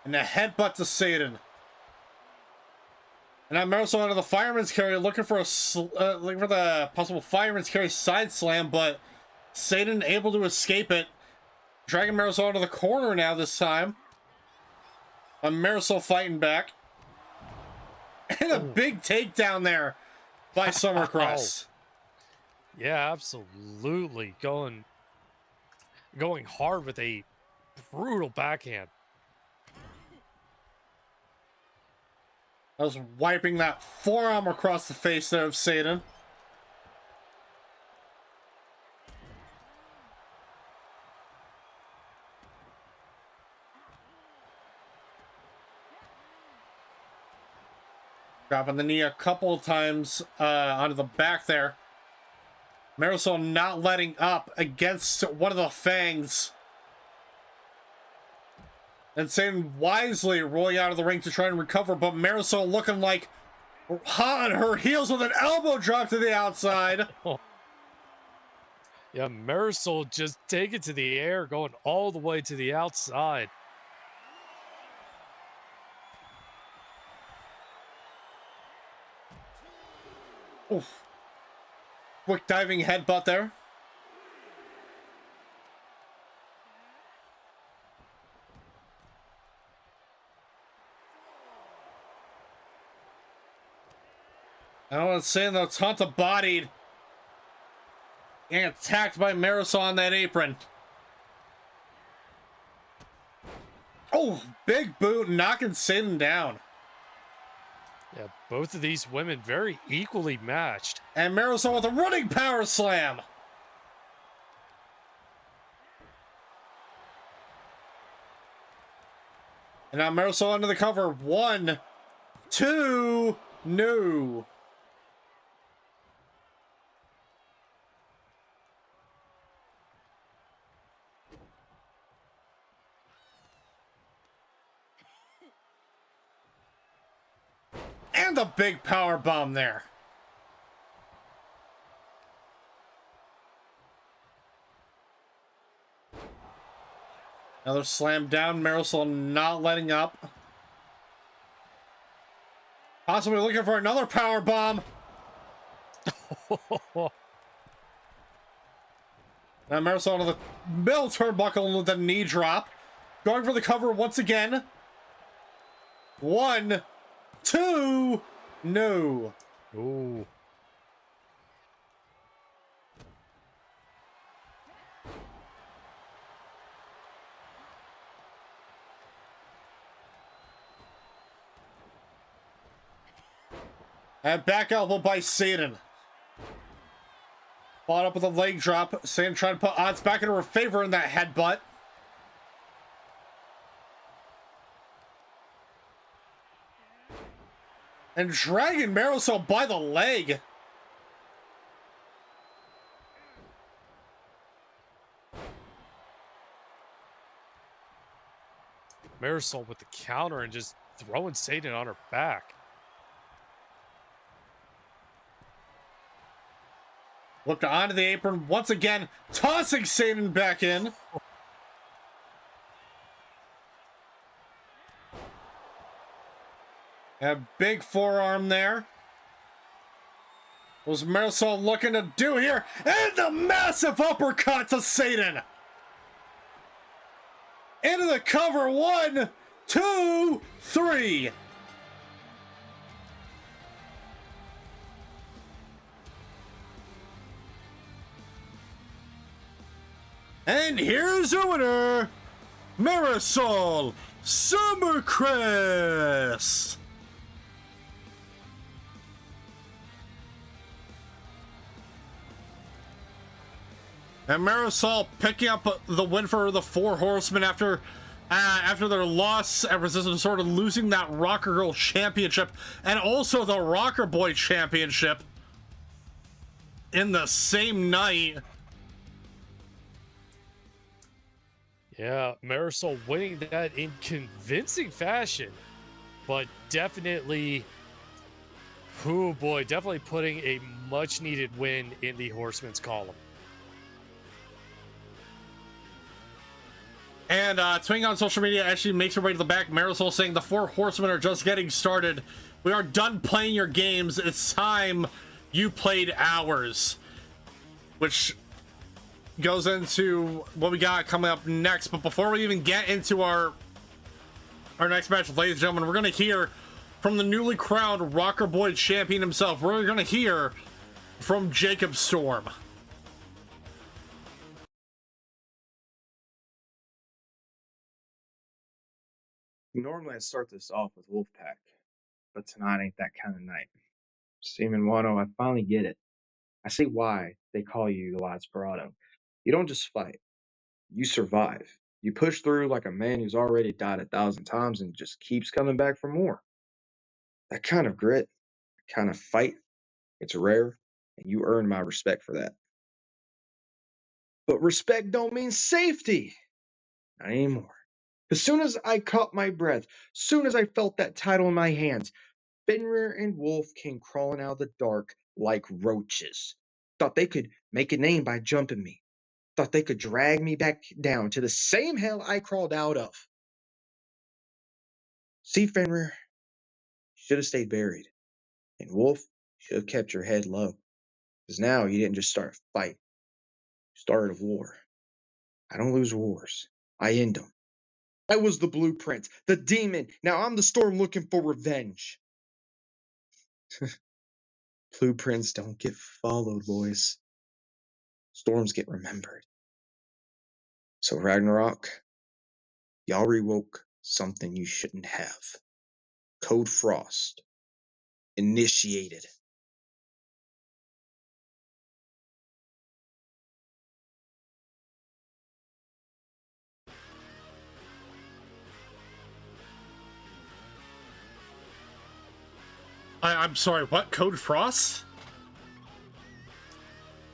And a headbutt to Sayden. And now Marisol under the fireman's carry, looking for the possible fireman's carry side slam, but Sayden able to escape it. Dragging Marisol into the corner now this time. Marisol fighting back. And a big takedown there by Summercrest. Yeah, absolutely. Going hard with a brutal backhand. I was wiping that forearm across the face there of Sayden. Dropping the knee a couple of times onto the back there. Marisol not letting up against one of the fangs. And Sayden wisely rolling out of the ring to try and recover, but Marisol looking like hot on her heels with an elbow drop to the outside. Yeah, Marisol just take it to the air, going all the way to the outside. Oof. Quick diving headbutt there. I don't want to say though, Tanta bodied and attacked by Marisol on that apron. Oh, big boot knocking Sayden down. Yeah, both of these women very equally matched. And Marisol with a running power slam. And now Marisol under the cover. 1, 2, no. And a big power bomb there. Another slam down. Marisol not letting up. Possibly looking for another power bomb. Now Marisol to the middle turnbuckle with the knee drop. Going for the cover once again. 1, 2, no. Ooh. And back elbow by Sayden. Followed up with a leg drop. Sayden trying to put odds back into her favor in that headbutt. And dragging Marisol by the leg. Marisol with the counter and just throwing Sayden on her back. Looked onto the apron once again, tossing Sayden back in. A big forearm there. What's Marisol looking to do here? And the massive uppercut to Sayden. Into the cover. 1, 2, 3. And here's your winner, Marisol Summercrest. And Marisol picking up the win for the Four Horsemen after their loss at Resistance, sort of losing that Rocker Girl Championship and also the Rocker Boy Championship in the same night. Yeah, Marisol winning that in convincing fashion, but definitely, oh boy, definitely putting a much needed win in the Horsemen's column. And tweeting on social media actually makes her way to the back. Marisol saying the Four Horsemen are just getting started. We are done playing your games. It's time you played ours. Which goes into what we got coming up next. But before we even get into our next match, ladies and gentlemen, we're going to hear from the newly crowned Rocker Boy champion himself. We're going to hear from Jacob Storm. Normally I start this off with Wolfpack, but tonight ain't that kind of night. Seaman Wano, I finally get it. I see why they call you the Last Parado. You don't just fight. You survive. You push through like a man who's already died 1,000 times and just keeps coming back for more. That kind of grit, that kind of fight, it's rare, and you earn my respect for that. But respect don't mean safety. Not anymore. As soon as I caught my breath, soon as I felt that title in my hands, Fenrir and Wolf came crawling out of the dark like roaches. Thought they could make a name by jumping me. Thought they could drag me back down to the same hell I crawled out of. See, Fenrir, you should have stayed buried. And Wolf, you should have kept your head low. Because now you didn't just start a fight. You started a war. I don't lose wars. I end them. I was the blueprint, the demon. Now I'm the storm looking for revenge. Blueprints don't get followed, boys. Storms get remembered. So Ragnarok, y'all rewoke something you shouldn't have. Code Frost. Initiated. I'm sorry, what? Code Frost?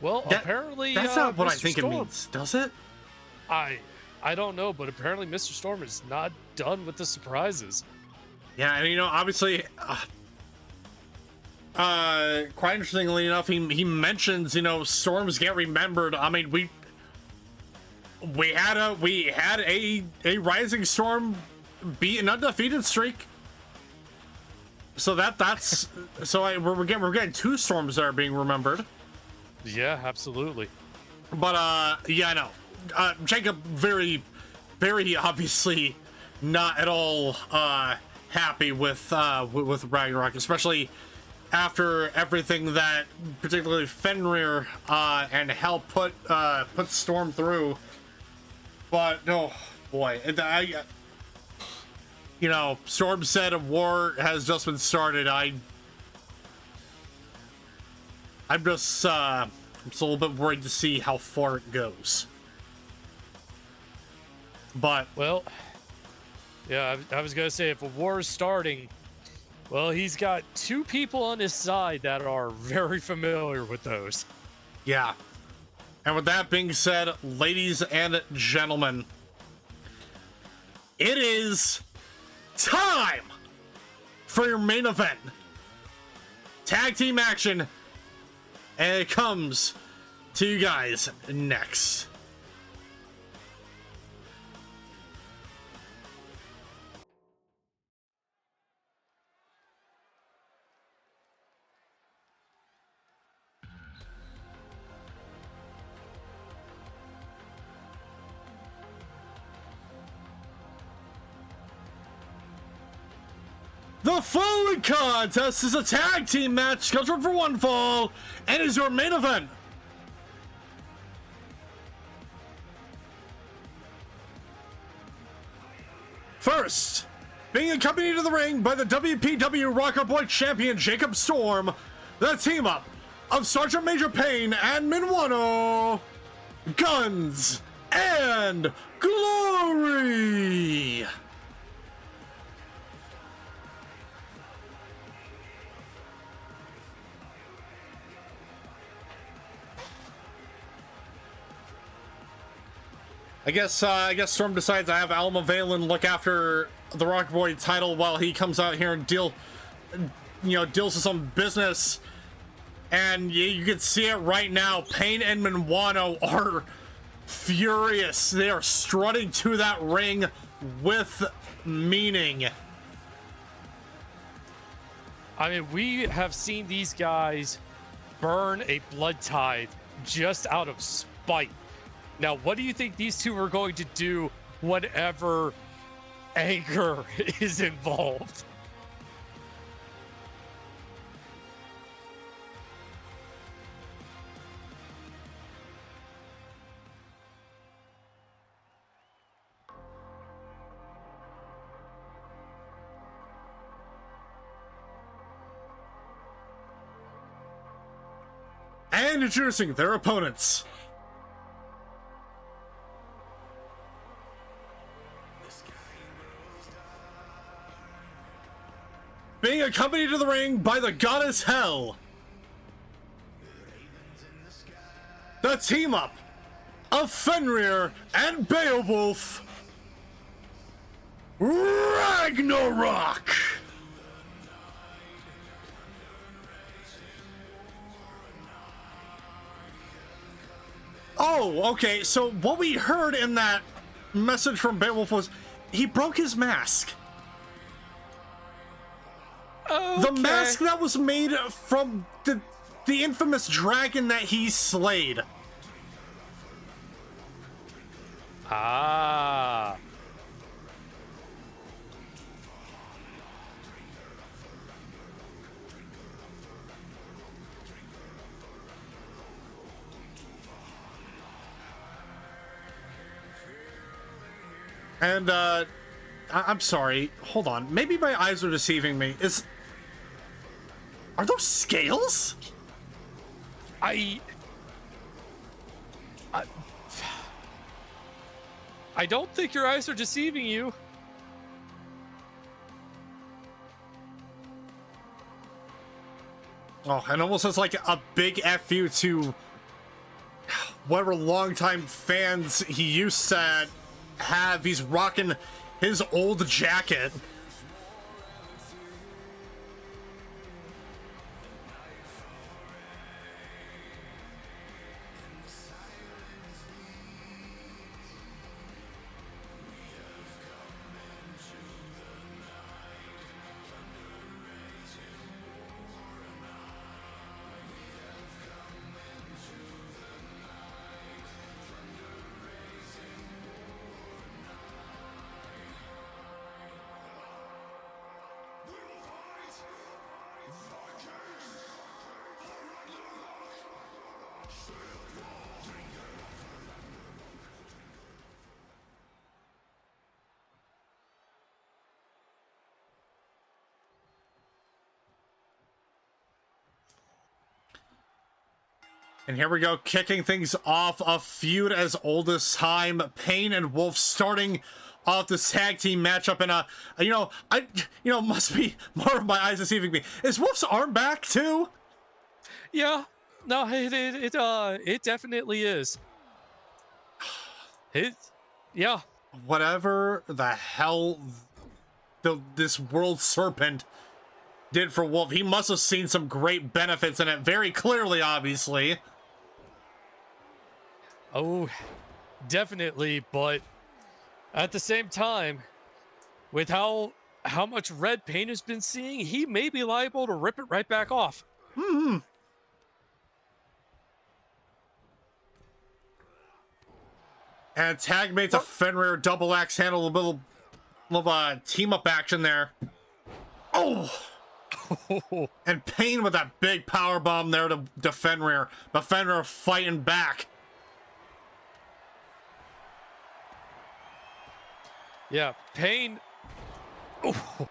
Well, apparently that's not what Mr. I think Storm, it means, does it? I don't know, but apparently Mr. Storm is not done with the surprises. Yeah, and obviously, quite interestingly enough, he mentions, storms get remembered. I mean, we had a rising storm beat an undefeated streak. So we're getting two storms that are being remembered. Yeah, absolutely. But yeah, I know. Jacob very, very obviously not at all happy with Ragnarok, especially after everything that particularly Fenrir and Hell put Storm through. But no, boy, Storm said a war has just been started. I'm just a little bit worried to see how far it goes. But well, yeah, I was gonna say if a war is starting, Well, he's got two people on his side that are very familiar with those. Yeah. And with that being said, ladies and gentlemen, it is time for your main event. Tag team action. And it comes to you guys next. The following contest is a tag team match scheduled for one fall and is your main event. First, being accompanied to the ring by the WPW Rocker Boy champion Jacob Storm, the team up of Sergeant Major Payne and Minuano, Guns and Glory. I guess Storm decides I have Alma Valen look after the Rock Boy title while he comes out here and deals with some business. And you can see it right now. Payne and Minuano are furious. They are strutting to that ring with meaning. I mean, we have seen these guys burn a blood tithe just out of spite. Now, what do you think these two are going to do whenever anger is involved? And introducing their opponents. Being accompanied to the ring by the goddess Hell. The team up of Fenrir and Beowulf. Ragnarok. Oh, okay. So what we heard in that message from Beowulf was he broke his mask. Okay. The mask that was made from the infamous dragon that he slayed. Ah. And I'm sorry. Hold on. Maybe my eyes are deceiving me. Are those scales? I don't think your eyes are deceiving you. Oh, and almost as like a big F you to whatever longtime fans he used to have. He's rocking his old jacket. And here we go, kicking things off, a feud as old as time. Pain and Wolf starting off this tag team matchup, and must be more of my eyes deceiving me. Is Wolf's arm back too? Yeah, no, it definitely is. Yeah. Whatever the hell this world serpent did for Wolf, he must have seen some great benefits in it, very clearly, obviously. Oh, definitely, but at the same time, with how much red Pain has been seeing, he may be liable to rip it right back off. Hmm. And tag mates of Fenrir double axe handle, a little of team up action there. Oh. And Pain with that big power bomb there to Fenrir, but Fenrir fighting back. Yeah, Pain. Oh,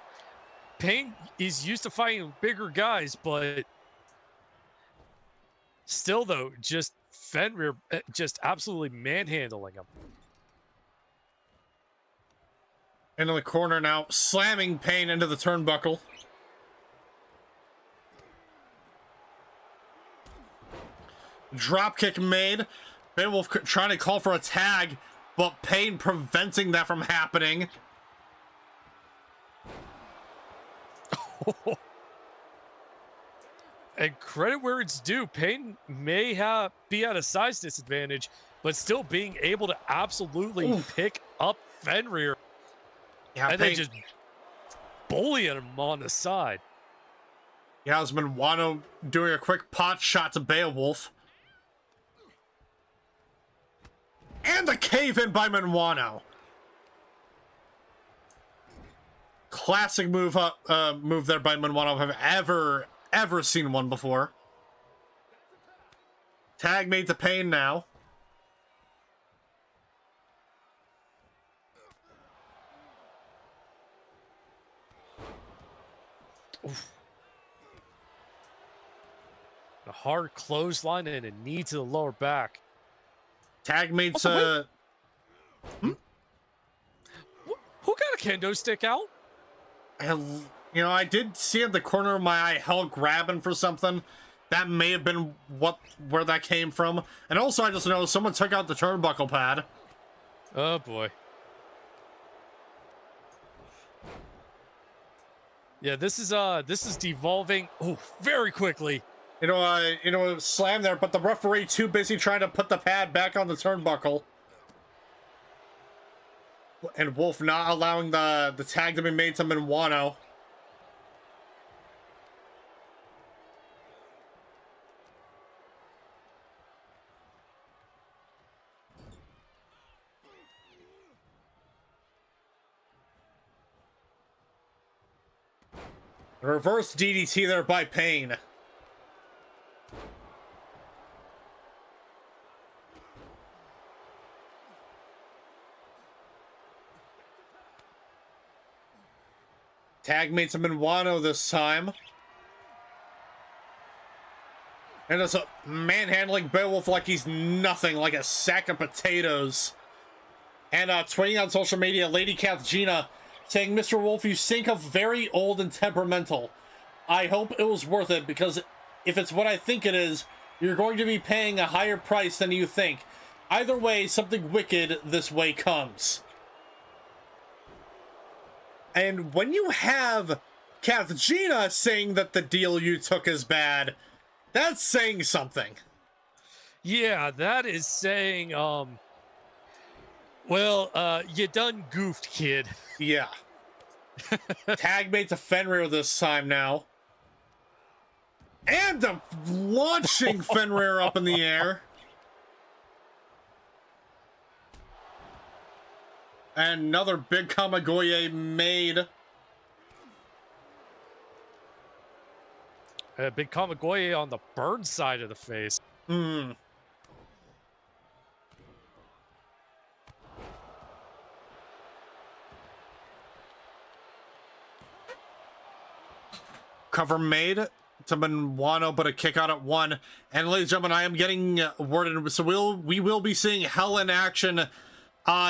Pain is used to fighting bigger guys, but still, though, just Fenrir just absolutely manhandling him. Into the corner now, slamming Pain into the turnbuckle. Dropkick made. Beowulf trying to call for a tag, but Pain preventing that from happening. And credit where it's due, Pain may be at a size disadvantage, but still being able to absolutely pick up Fenrir. Yeah, and then just bullying him on the side. Yeah, it's Manwano doing a quick pot shot to Beowulf. And the cave in by Manwano. Classic move there by Manwano. I've ever seen one before. Tag made to Pain now. Oof. A hard clothesline and a knee to the lower back. Tag mates, Who got a kendo stick out? I did see at the corner of my eye Hell grabbing for something. That may have been where that came from. And also, I just know someone took out the turnbuckle pad. Oh boy. Yeah, this is devolving very quickly. Slam there, but the referee too busy trying to put the pad back on the turnbuckle. And Wolf not allowing the tag to be made to Manwano. Reverse DDT there by Pain. Tag mates of Manwano this time. And it's a manhandling Beowulf like he's nothing, like a sack of potatoes. And tweeting on social media, Lady Kathgina saying, "Mr. Wolf, you stink of very old and temperamental. I hope it was worth it, because if it's what I think it is, you're going to be paying a higher price than you think. Either way, something wicked this way comes." And when you have Kathgina saying that the deal you took is bad, that's saying something. Yeah, that is saying, you done goofed, kid. Yeah. Tag mate to Fenrir this time now. And launching Fenrir up in the air. And another big Kamigoye made. A big Kamigoye on the burn side of the face. Cover made to Manwano, but a kick out at 1. And ladies and gentlemen, I am getting worded, so we will be seeing Hell in action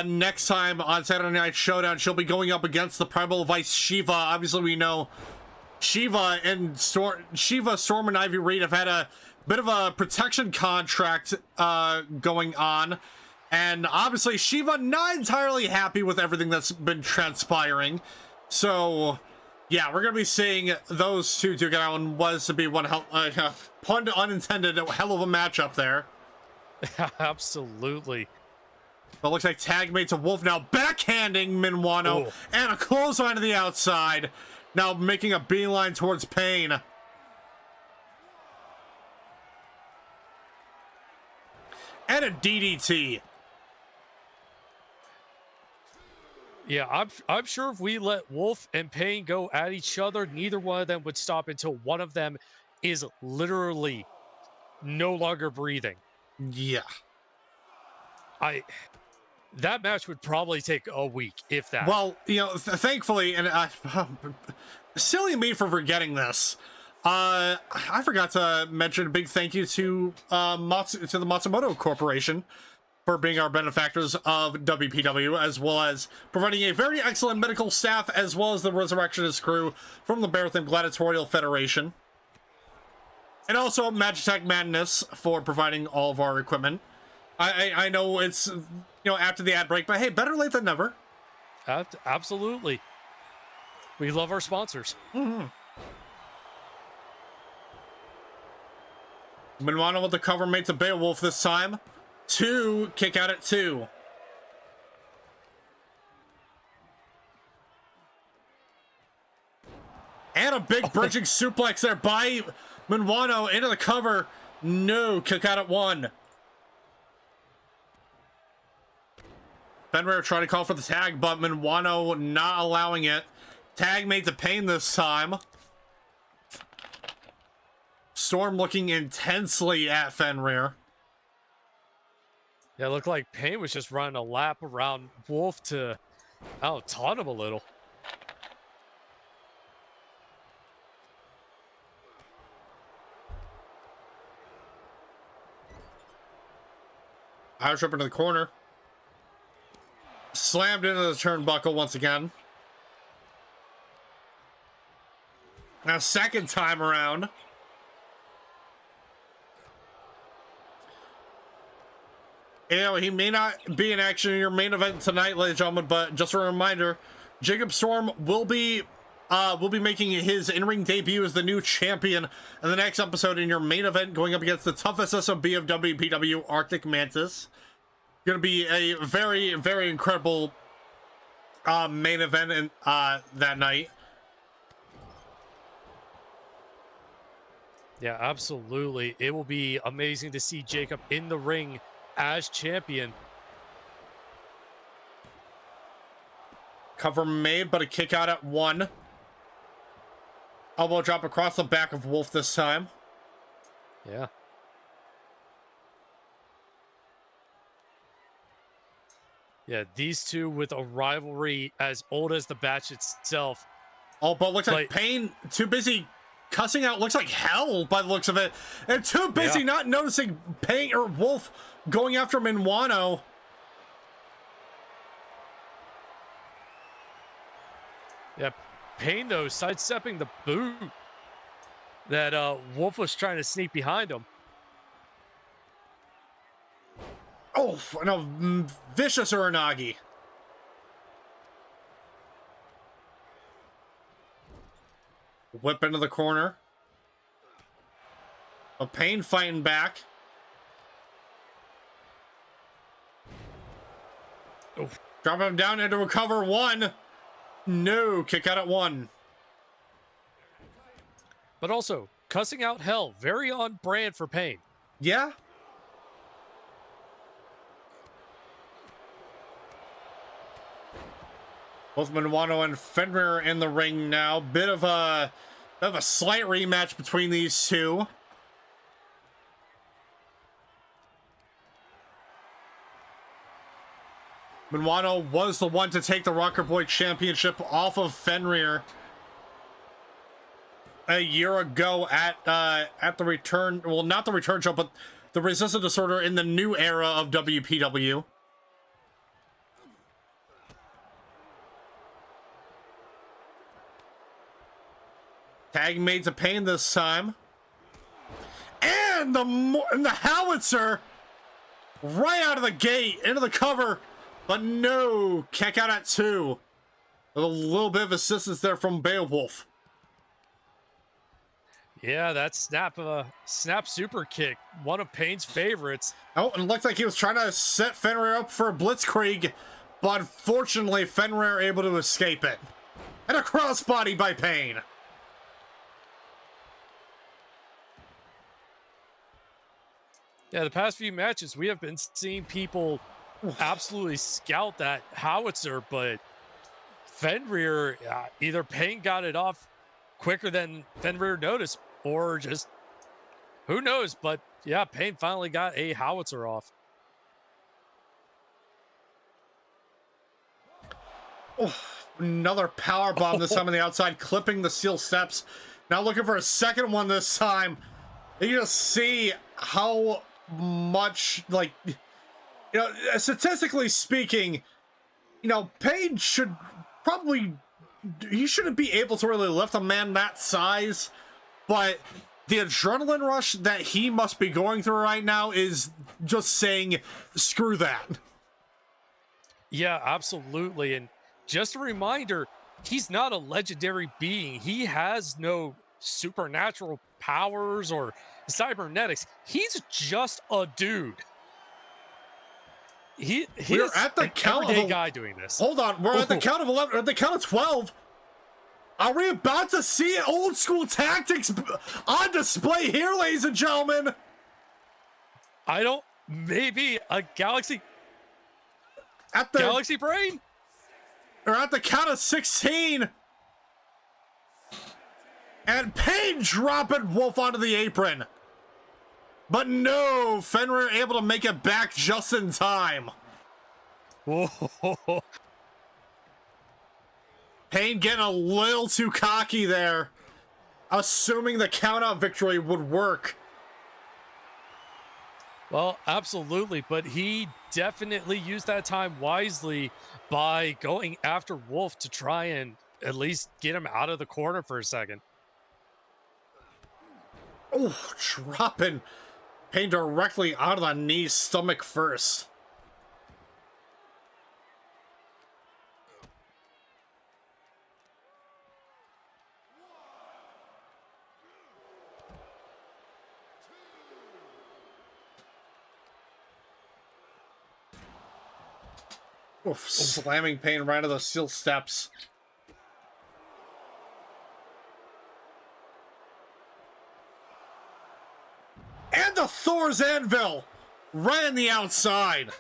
next time on Saturday Night Showdown. She'll be going up against the Primal Vice Shiva. Obviously, we know Shiva, Storm, and Ivy Reed have had a bit of a protection contract going on. And obviously, Shiva not entirely happy with everything that's been transpiring. So, yeah, we're going to be seeing those two get out, and was to be one pun unintended, hell of a matchup there. Absolutely. But looks like tag made to Wolf now backhanding Manwano and a clothesline to the outside. Now making a beeline towards Pain. And a DDT. Yeah, I'm sure if we let Wolf and Pain go at each other, neither one of them would stop until one of them is literally no longer breathing. Yeah. That match would probably take a week, if that. Well, you know, thankfully, and silly me for forgetting this. I forgot to mention a big thank you to the Matsumoto Corporation for being our benefactors of WPW, as well as providing a very excellent medical staff, as well as the Resurrectionist crew from the Bear Thing Gladiatorial Federation. And also Magitech Madness for providing all of our equipment. I know it's, you know, after the ad break, but hey, better late than never. Absolutely. We love our sponsors. Manwano with the cover made to Beowulf this time. 2, kick out at 2. And a big bridging suplex there by Manwano into the cover. No, kick out at 1. Fenrir trying to call for the tag, but Manwano not allowing it. Tag made to Pain this time. Storm looking intensely at Fenrir. Yeah, it looked like Pain was just running a lap around Wolf to, taunt him a little. Irish up into the corner. Slammed into the turnbuckle once again. Now, second time around. You know, he may not be in action in your main event tonight, ladies and gentlemen, but just a reminder, Jacob Storm will be making his in-ring debut as the new champion in the next episode in your main event, going up against the toughest SOB of WPW, Arctic Mantis. Going to be a very, very incredible main event in, that night. Yeah, absolutely. It will be amazing to see Jacob in the ring as champion. Cover made, but a kick out at 1. Elbow drop across the back of Wolf this time. Yeah. Yeah, these two with a rivalry as old as the batch itself. Oh, but looks like Pain too busy cussing out, looks like hell by the looks of it. And too busy not noticing Pain or Wolf going after Manwano. Yeah, Pain, though, sidestepping the boot that Wolf was trying to sneak behind him. Oh, no, vicious Uranagi. Whip into the corner. A Pain fighting back. Oh. Drop him down into a cover 1. No, kick out at 1. But also, cussing out hell, very on brand for Pain. Yeah. Both Manwano and Fenrir in the ring now. Bit of a slight rematch between these two. Manwano was the one to take the Rocker Boy Championship off of Fenrir. a year ago at the return, well, not the return show, but the Resistance Disorder in the new era of WPW. Tag made to Pain this time. And the howitzer right out of the gate into the cover, but no, kick out at 2. With a little bit of assistance there from Beowulf. Yeah, that snap super kick, one of Pain's favorites. Oh, and it looks like he was trying to set Fenrir up for a blitzkrieg, but unfortunately Fenrir able to escape it. And a crossbody by Pain. Yeah, the past few matches, we have been seeing people absolutely scout that howitzer, but Fenrir, either Pain got it off quicker than Fenrir noticed, or just, who knows, but yeah, Pain finally got a howitzer off. Oh, another power bomb this time on the outside, clipping the steel steps. Now looking for a second one this time. You just see how much, like, you know, statistically speaking, you know, Pain should probably, he shouldn't be able to really lift a man that size, but the adrenaline rush that he must be going through right now is just saying, screw that. Yeah, absolutely. And just a reminder, he's not a legendary being. He has no supernatural powers or cybernetics. He's just a dude. We're at the count of guy doing this. Hold on, we're at the count of 11, or the count of 12. Are we about to see old school tactics on display here, ladies and gentlemen? Maybe a galaxy brain? Or at the count of 16. And Pain dropping Wolf onto the apron. But no, Fenrir able to make it back just in time. Whoa. Pain getting a little too cocky there, assuming the countout victory would work. Well, absolutely, but he definitely used that time wisely by going after Wolf to try and at least get him out of the corner for a second. Oh, dropping Pain directly out of the knee, stomach first. Oof, slamming Pain right to the steel steps. And the Thor's Anvil right on the outside.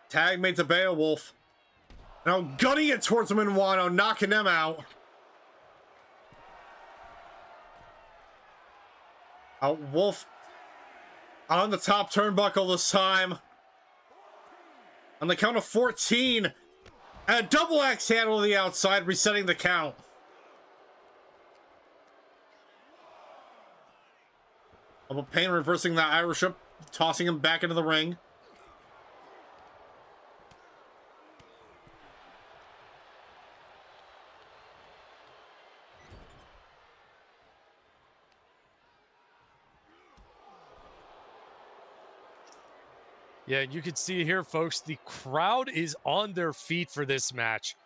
Tag made to Beowulf. Now gunning it towards Minwano, knocking them out. Wolf on the top turnbuckle this time. On the count of 14. And a double axe handle to the outside, resetting the count. But Pain reversing the Irish whip, tossing him back into the ring. Yeah, you can see here, folks, the crowd is on their feet for this match.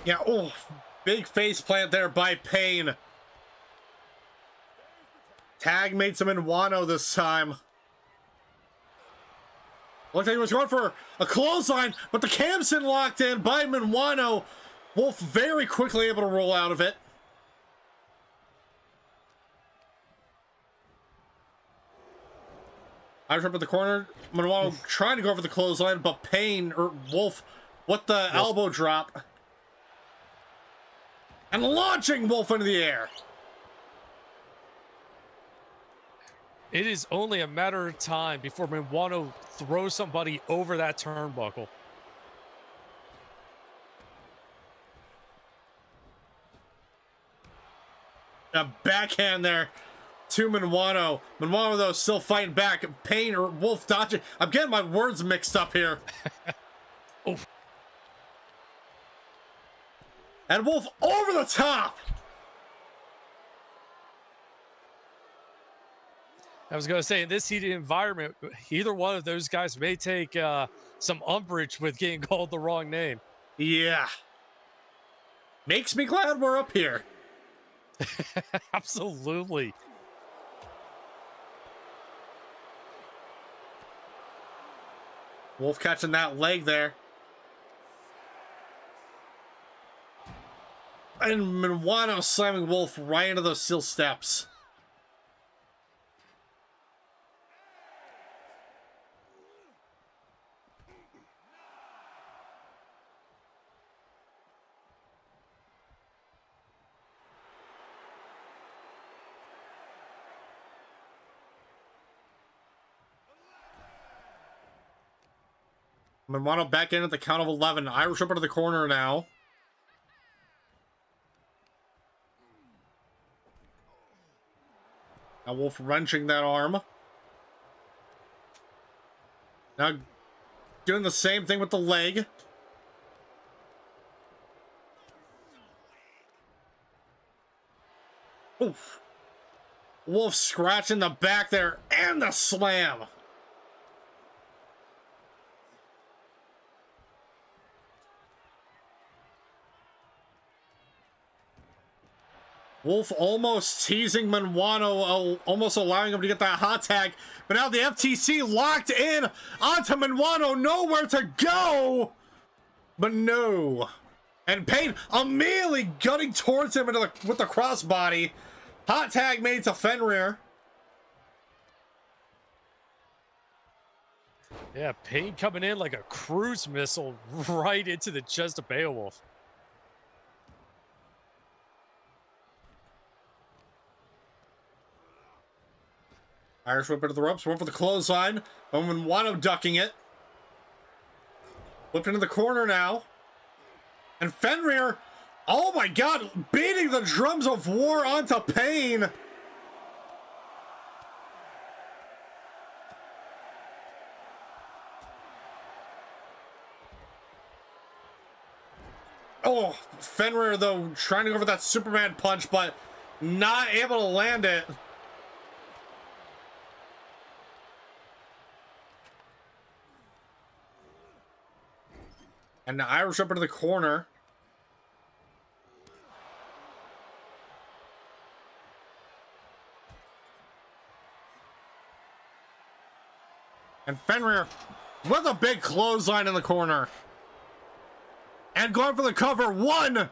Yeah, oh, big face plant there by Pain. Tag made some Inwano this time. Looked like he was going for a clothesline, but the Camson locked in by Minwano. Wolf very quickly able to roll out of it. Irish up at the corner. Minwano trying to go for the clothesline, but Pain, or Wolf, with the elbow drop. And launching Wolf into the air. It is only a matter of time before Manwano throws somebody over that turnbuckle. A backhand there to Manwano. Manwano, though, still fighting back. Payne or Wolf dodging. I'm getting my words mixed up here. Oof. And Wolf over the top. I was going to say, in this heated environment, either one of those guys may take some umbrage with getting called the wrong name. Yeah. Makes me glad we're up here. Absolutely. Wolf catching that leg there. And Manwano slamming Wolf right into those steel steps. Manwano back in at the count of 11. Irish up into the corner now. Now Wolf wrenching that arm. Now doing the same thing with the leg. Oof. Wolf scratching the back there and the slam. Wolf almost teasing Manwano, almost allowing him to get that hot tag. But now the FTC locked in onto Manwano, nowhere to go. But no. And Payne immediately gunning towards him with the crossbody. Hot tag made to Fenrir. Yeah, Payne coming in like a cruise missile right into the chest of Beowulf. Irish whip into the ropes, went for the clothesline. Manwano ducking it. Whipped into the corner now. And Fenrir, oh my god, beating the drums of war onto Payne. Oh, Fenrir, though, trying to go for that Superman punch, but not able to land it. And the Irish up into the corner. And Fenrir with a big clothesline in the corner. And going for the cover. 1,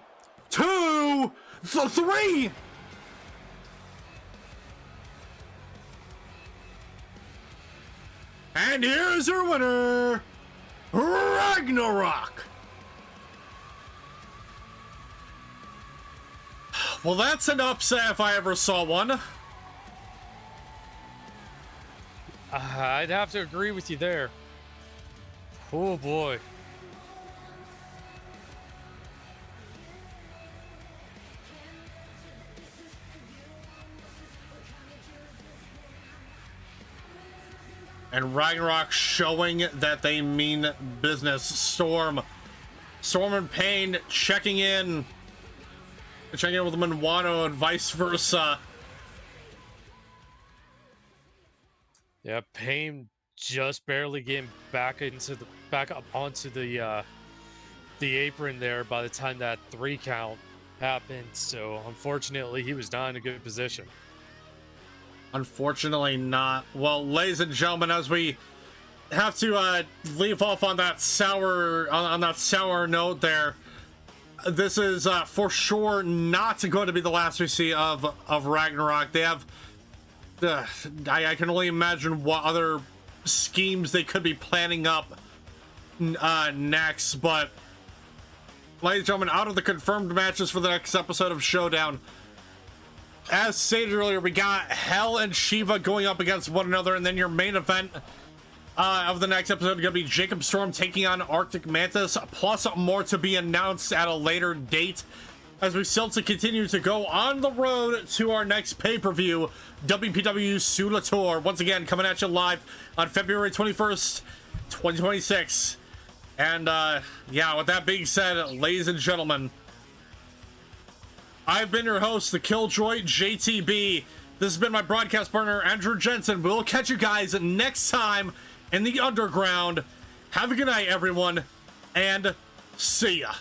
2, 3. And here's your winner, Ragnarok. Well, that's an upset if I ever saw one. I'd have to agree with you there. Oh boy. And Ragnarok showing that they mean business. Storm and Payne checking in with Manwano and vice versa. Yeah, Payne just barely getting back up onto the apron there by the time that 3 count happened. So unfortunately, he was not in a good position. Unfortunately not. Well, ladies and gentlemen, as we have to leave off on that sour note there, this is for sure not going to be the last we see of Ragnarok. They have I can only imagine what other schemes they could be planning up next, but ladies and gentlemen, out of the confirmed matches for the next episode of Showdown, as stated earlier, we got Hell and Shiva going up against one another, and then your main event of the next episode is going to be Jacob Storm taking on Arctic Mantis, plus more to be announced at a later date, as we still to continue to go on the road to our next pay-per-view, WPW Suda Tour, once again coming at you live on February 21st, 2026. And yeah, with that being said, ladies and gentlemen, I've been your host, the Killjoy JTB. This has been my broadcast partner, Andrew Jensen. We'll catch you guys next time in the underground. Have a good night, everyone, and see ya.